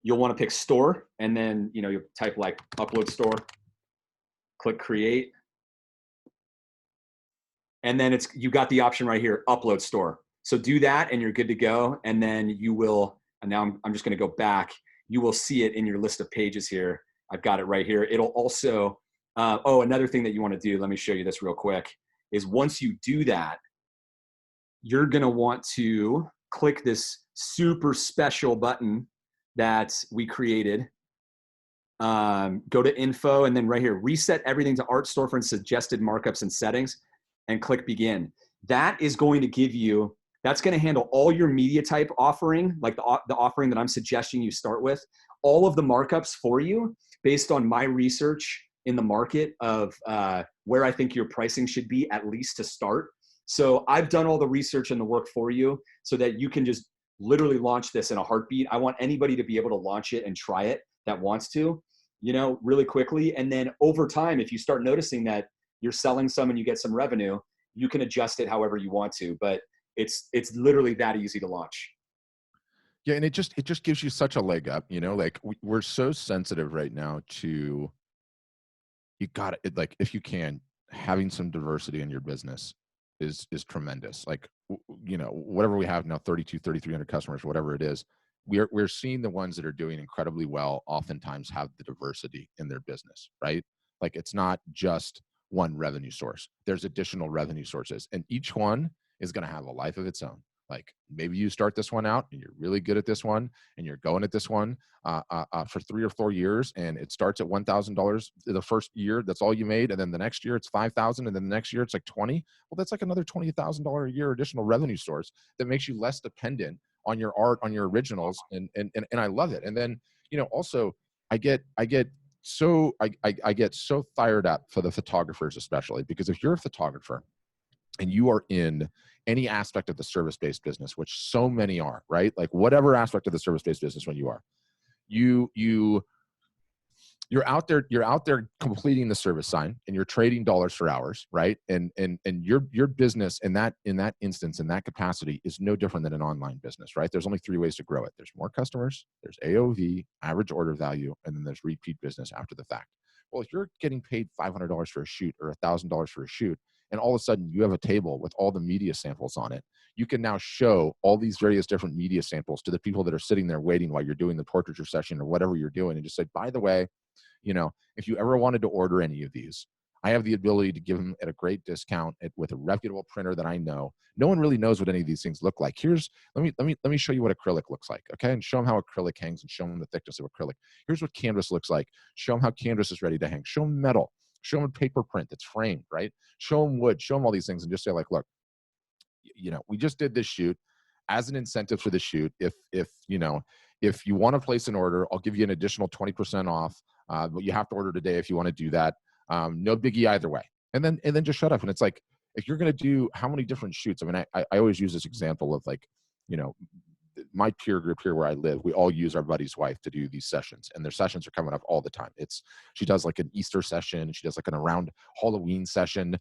you'll want to pick store, and then, you'll type like upload store, click create. And then you got the option right here, upload store. So do that and you're good to go. And then you will, and now I'm just going to go back. You will see it in your list of pages here. I've got it right here. It'll also, another thing that you want to do, let me show you this real quick, is once you do that, you're going to want to click this super special button that we created. Go to info, and then right here, reset everything to Art Storefront suggested markups and settings, and click begin. That is going to give you, that's going to handle all your media type offering, like the offering that I'm suggesting you start with, all of the markups for you based on my research in the market of where I think your pricing should be, at least to start. So I've done all the research and the work for you so that you can just literally launch this in a heartbeat. I want anybody to be able to launch it and try it that wants to, really quickly. And then over time, if you start noticing that you're selling some and you get some revenue, you can adjust it however you want to, but it's literally that easy to launch. Yeah. And it just gives you such a leg up, like we're so sensitive right now to, you got it. Like, if you can, having some diversity in your business is tremendous. Like, whatever we have now, 3,300 customers, whatever it is, we're seeing the ones that are doing incredibly well oftentimes have the diversity in their business, right? Like, it's not just one revenue source. There's additional revenue sources, and each one is going to have a life of its own. Like, maybe you start this one out and you're really good at this one and you're going at this one for 3 or 4 years, and it starts at $1,000 the first year. That's all you made. And then the next year it's 5,000. And then the next year it's like 20. Well, that's like another $20,000 a year additional revenue source that makes you less dependent on your art, on your originals. And I love it. And then, also I get so fired up for the photographers, especially because if you're a photographer and you are in any aspect of the service-based business, which so many are, right? Like, whatever aspect of the service-based business when you are, you're out there completing the service sign, and you're trading dollars for hours, right? And your business in that instance, in that capacity, is no different than an online business, right? There's only 3 ways to grow it. There's more customers, there's AOV, average order value, and then there's repeat business after the fact. Well, if you're getting paid $500 for a shoot or $1,000 for a shoot, and all of a sudden you have a table with all the media samples on it, you can now show all these various different media samples to the people that are sitting there waiting while you're doing the portraiture session or whatever you're doing, and just say, by the way, if you ever wanted to order any of these, I have the ability to give them at a great discount with a reputable printer that I know. No one really knows what any of these things look like. Let me show you what acrylic looks like, okay? And show them how acrylic hangs, and show them the thickness of acrylic. Here's what canvas looks like. Show them how canvas is ready to hang. Show them metal. Show them a paper print that's framed, right? Show them wood. Show them all these things, and just say, like, look, we just did this shoot as an incentive for the shoot. If you want to place an order, I'll give you an additional 20% off. But you have to order today if you want to do that. No biggie either way. And then just shut up. And it's like, if you're going to do how many different shoots, I mean, I always use this example of, like, my peer group here where I live, we all use our buddy's wife to do these sessions, and their sessions are coming up all the time. She does like an Easter session, she does like an around Halloween session,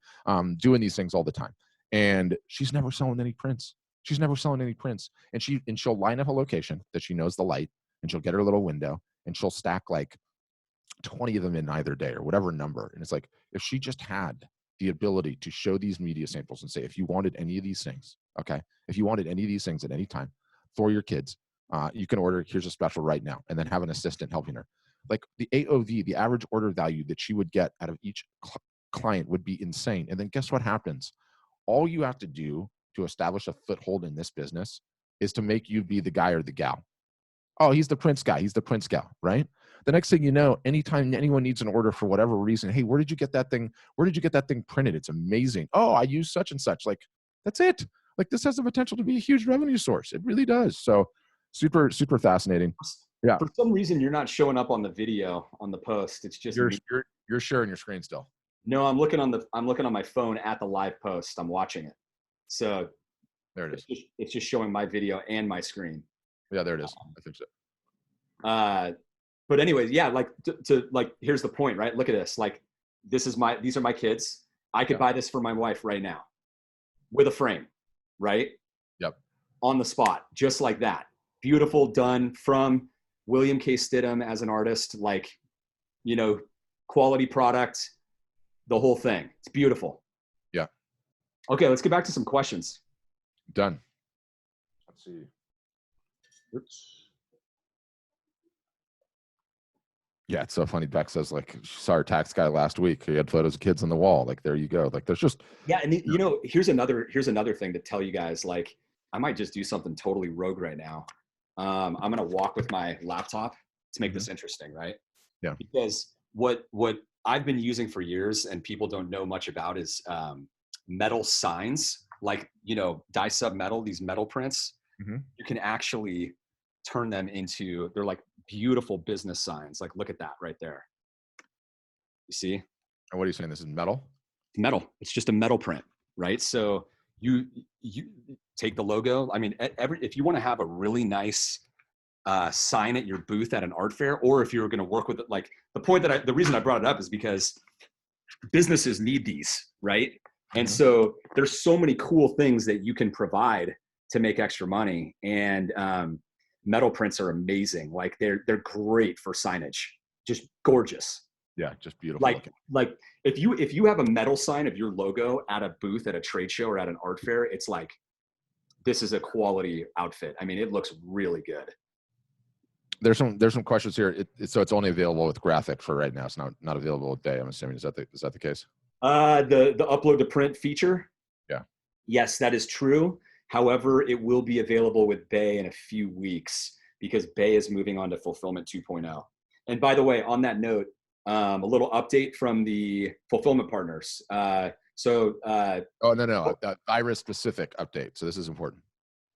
doing these things all the time. And she's never selling any prints. And she'll line up a location that she knows the light, and she'll get her little window, and she'll stack like 20 of them in either day or whatever number. And it's like, if she just had the ability to show these media samples and say, if you wanted any of these things, okay, if you wanted any of these things at any time for your kids, you can order, here's a special right now, and then have an assistant helping her. Like, the AOV, the average order value that she would get out of each client would be insane. And then guess what happens? All you have to do to establish a foothold in this business is to make you be the guy or the gal. Oh, he's the Prince guy. He's the Prince gal, right? The next thing you know, anytime anyone needs an order for whatever reason, hey, where did you get that thing? Where did you get that thing printed? It's amazing. Oh, I use such and such. Like, that's it. Like, this has the potential to be a huge revenue source. It really does. So super, super fascinating. Yeah. For some reason, you're not showing up on the video on the post. It's just you're sharing your screen still. No, I'm looking on my phone at the live post. I'm watching it. So there it is. It's just showing my video and my screen. Yeah, there it is. I think so. But anyways, yeah, like to here's the point, right? Look at this. Like, these are my kids. I could buy this for my wife right now with a frame, right? Yep. On the spot, just like that. Beautiful, done from William K. Stidham as an artist, like, quality product, the whole thing. It's beautiful. Yeah. Okay, let's get back to some questions. Done. Let's see. Oops. Yeah, it's so funny. Beck says, like, she saw her tax guy last week. He had photos of kids on the wall. Like, there you go. Like, there's just and here's another thing to tell you guys. Like, I might just do something totally rogue right now. I'm gonna walk with my laptop to make this interesting, right? Yeah. Because what I've been using for years and people don't know much about is metal signs, like, dye sub metal, these metal prints. Mm-hmm. You can actually turn them into, they're like beautiful business signs. Like, look at that right there. You see? And what are you saying? This is metal? Metal. It's just a metal print, right? So you take the logo. I mean, if you want to have a really nice sign at your booth at an art fair, or if you're going to work with it, like, the reason I brought it up is because businesses need these, right? Mm-hmm. And so there's so many cool things that you can provide to make extra money. And metal prints are amazing. Like, they're great for signage. Just gorgeous. Yeah, just beautiful. Like if you have a metal sign of your logo at a booth at a trade show or at an art fair, it's like, this is a quality outfit. I mean, it looks really good. There's some questions here. So it's only available with graphic for right now. It's not available with Day, I'm assuming. Is that the case? The upload to print feature? Yeah. Yes, that is true. However, it will be available with Bay in a few weeks because Bay is moving on to Fulfillment 2.0. And by the way, on that note, a little update from the fulfillment partners. No, virus specific update. So this is important,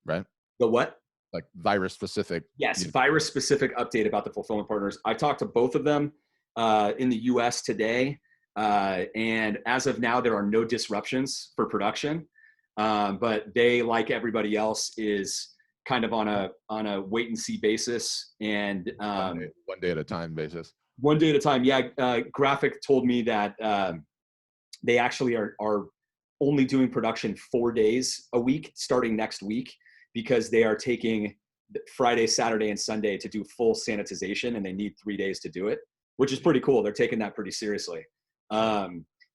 right? The what? Like virus specific. Yes, virus specific update about the fulfillment partners. I talked to both of them in the US today. And as of now, there are no disruptions for production. But they, like everybody else, is kind of on a wait and see basis and one day at a time basis. One day at a time. Yeah. Graphic told me that they actually are only doing production 4 days a week starting next week, because they are taking Friday, Saturday, and Sunday to do full sanitization, and they need 3 days to do it, which is pretty cool. They're taking that pretty seriously.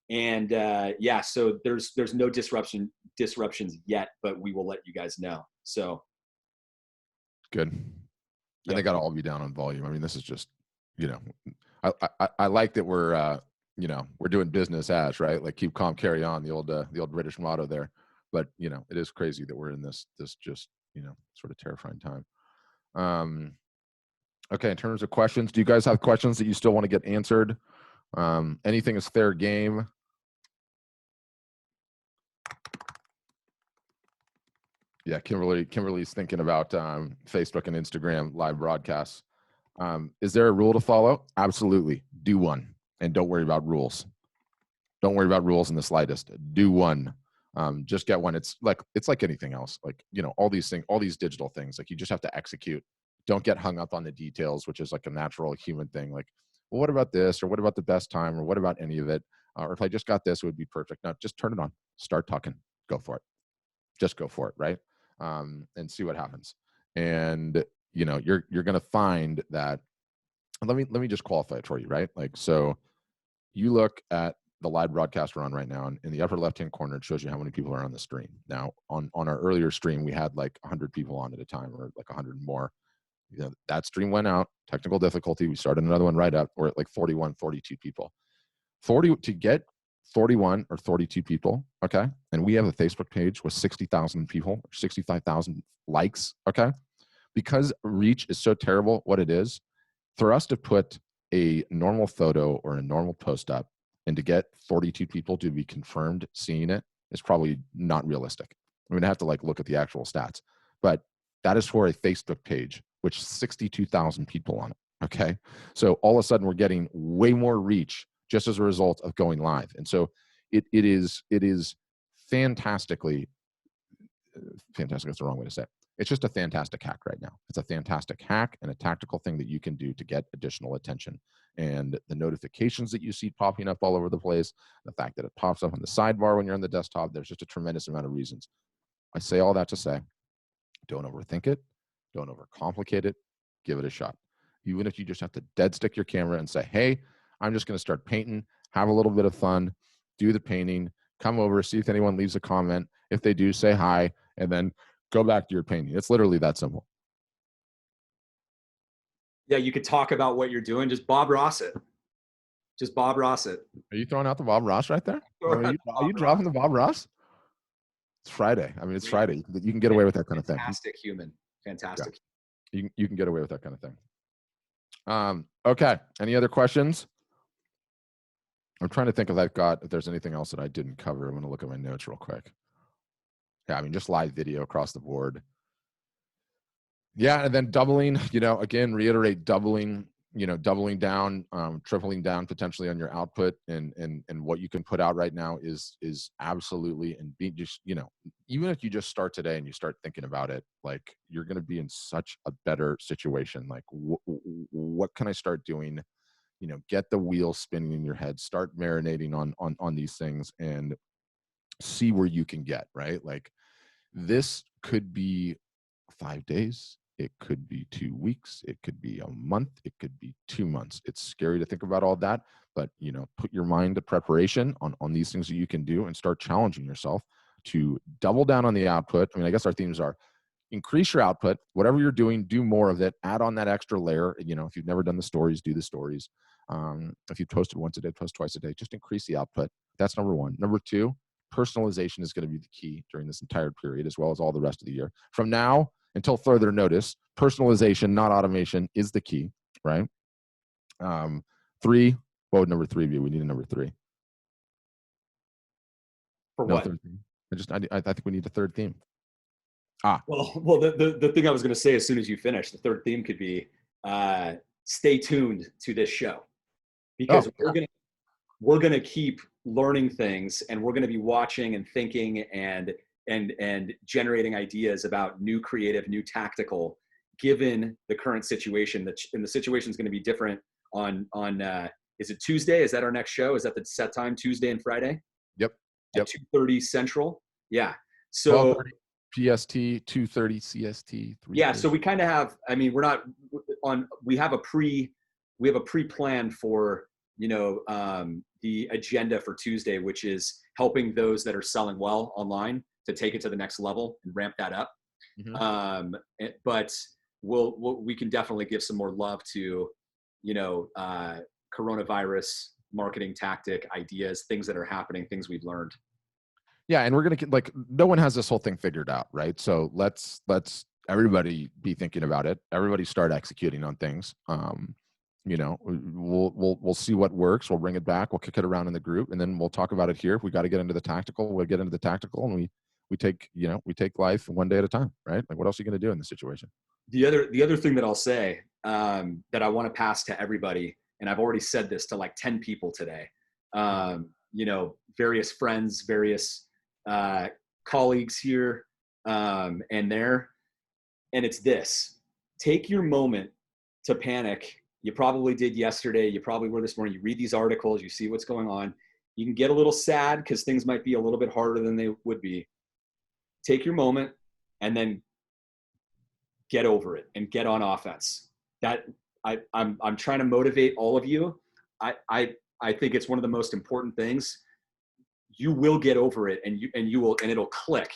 Yeah, so there's no disruptions yet, but we will let you guys know. So good. Yep. And they got to all be down on volume. I mean, this is just, you know, I like that we're you know, we're doing business as, right? Like keep calm, carry on, the old British motto there. But you know, it is crazy that we're in this just, you know, sort of terrifying time. Okay, in terms of questions, do you guys have questions that you still want to get answered? Anything is fair game. Yeah, Kimberly's thinking about Facebook and Instagram live broadcasts. Is there a rule to follow? Absolutely. Do one, and don't worry about rules. Don't worry about rules in the slightest. Do one. Just get one. It's like anything else. Like, you know, all these digital things. Like, you just have to execute. Don't get hung up on the details, which is like a natural human thing. Like, well, what about this, or what about the best time, or what about any of it, or if I just got this, it would be perfect. No, just turn it on. Start talking. Go for it. Just go for it, right? And see what happens. And you know, you're going to find that. Let me just qualify it for you, right? Like, so you look at the live broadcast we're on right now, and in the upper left-hand corner, it shows you how many people are on the stream. Now, on our earlier stream, we had like 100 people on at a time, or like 100 more. You know, that stream went out, technical difficulty. We started another one right up. We're at like 41, 42 people. 40 to get 41 or 42 people, okay? And we have a Facebook page with 60,000 people, 65,000 likes, okay? Because reach is so terrible, what it is, for us to put a normal photo or a normal post up and to get 42 people to be confirmed seeing it is probably not realistic. I'm gonna have to like look at the actual stats, but that is for a Facebook page, which 62,000 people on it, okay? So all of a sudden we're getting way more reach just as a result of going live. And so it is fantastic, that's the wrong way to say it. It's just a fantastic hack right now. It's a fantastic hack and a tactical thing that you can do to get additional attention. And the notifications that you see popping up all over the place, the fact that it pops up on the sidebar when you're on the desktop, there's just a tremendous amount of reasons. I say all that to say, don't overthink it. Don't overcomplicate it. Give it a shot. Even if you just have to dead stick your camera and say, hey, I'm just going to start painting, have a little bit of fun, do the painting, come over, see if anyone leaves a comment. If they do, say hi, and then go back to your painting. It's literally that simple. yeah, you could talk about what you're doing. Just Bob Ross it. Just Bob Ross it. Are you throwing out the Bob Ross right there? Are you dropping the Bob Ross? It's Friday. I mean, it's Friday. You can get away with that kind of thing. Fantastic human. Fantastic. Yeah. You can get away with that kind of thing. Okay. Any other questions? I'm trying to think if there's anything else that I didn't cover. I'm going to look at my notes real quick. Yeah, I mean, just live video across the board. Yeah, and then doubling, you know, again, reiterate doubling down, tripling down potentially on your output, and what you can put out right now is absolutely, and be just, you know, even if you just start today and you start thinking about it, like, you're going to be in such a better situation. Like, what can I start doing? You know, get the wheel spinning in your head, start marinating on these things, and see where you can get, right? Like, this could be 5 days. It could be 2 weeks. It could be a month. It could be 2 months. It's scary to think about all that, but, you know, put your mind to preparation on these things that you can do, and start challenging yourself to double down on the output. I mean, I guess our themes are: increase your output, whatever you're doing, do more of it, add on that extra layer. You know, if you've never done the stories, do the stories. If you posted once a day, post twice a day, just increase the output. That's number one. Number two, personalization is going to be the key during this entire period, as well as all the rest of the year. From now until further notice, personalization, not automation, is the key, right? Three, what would number three be? We need a number three. For no what? Third theme. I think we need a third theme. Well, the thing I was going to say as soon as you finish, the third theme could be stay tuned to this show, because we're gonna keep learning things, and we're gonna be watching and thinking and generating ideas about new creative, new tactical, given the current situation. And the situation is going to be different is it Tuesday? Is that our next show? Is that the set time, Tuesday and Friday? Yep. At 2:30 Central. Yeah. So 12:30 PST, 2:30 CST. yeah. So we kind of have. I mean, we're not on. We have a pre-plan for the agenda for Tuesday, which is helping those that are selling well online to take it to the next level and ramp that up. But we can definitely give some more love to coronavirus marketing tactic ideas, things that are happening, things we've learned. Yeah, and we're gonna get, like, no one has this whole thing figured out, right? So let's everybody be thinking about it. Everybody start executing on things. We'll see what works. We'll bring it back. We'll kick it around in the group, and then we'll talk about it here. If we got to get into the tactical, we'll get into the tactical, and we take life one day at a time, right? Like, what else are you gonna do in this situation? The other thing that I'll say that I want to pass to everybody, and I've already said this to like 10 people today. Various friends, various colleagues here and there. And it's this: take your moment to panic. You probably did yesterday. You probably were this morning. You read these articles, you see what's going on. You can get a little sad because things might be a little bit harder than they would be. Take your moment and then get over it and get on offense. That I'm trying to motivate all of you. I think it's one of the most important things. You will get over it, and it'll click.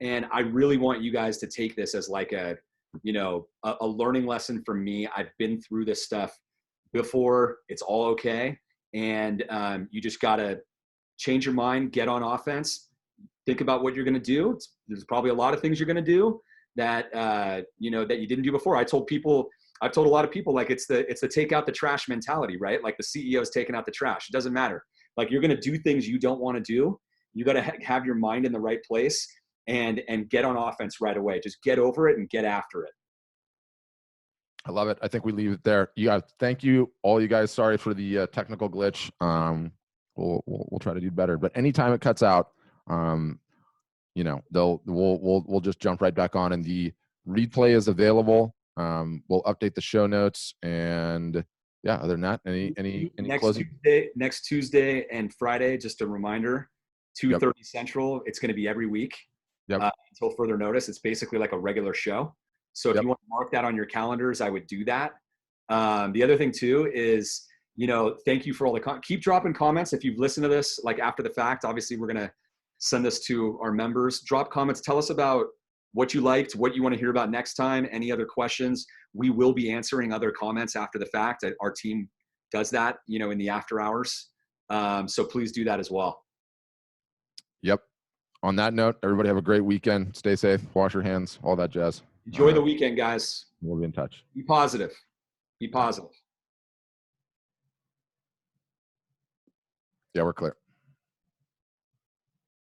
And I really want you guys to take this as like a learning lesson from me. I've been through this stuff before. It's all okay. And you just got to change your mind, get on offense, think about what you're going to do. There's probably a lot of things you're going to do that, that you didn't do before. I've told a lot of people, like, it's the take out the trash mentality, right? Like the CEO's taking out the trash. It doesn't matter. Like, you're going to do things you don't want to do. You got to have your mind in the right place and get on offense right away. Just get over it and get after it. I love it. I think we leave it there. Thank you, all you guys. Sorry for the technical glitch. We'll try to do better. But anytime it cuts out, we'll just jump right back on, and the replay is available. We'll update the show notes, and yeah, other than that, any closing? Next Tuesday and Friday, just a reminder, 2:30 Central. It's going to be every week until further notice. It's basically like a regular show. So if you want to mark that on your calendars, I would do that. The other thing too is, thank you for all the keep dropping comments. If you've listened to this, like, after the fact, obviously we're going to send this to our members. Drop comments. Tell us about what you liked, what you want to hear about next time, any other questions. We will be answering other comments after the fact. Our team does that, in the after hours. So please do that as well. Yep. On that note, everybody have a great weekend. Stay safe, wash your hands, all that jazz. Enjoy the weekend, guys. We'll be in touch. Be positive. Be positive. Yeah, we're clear.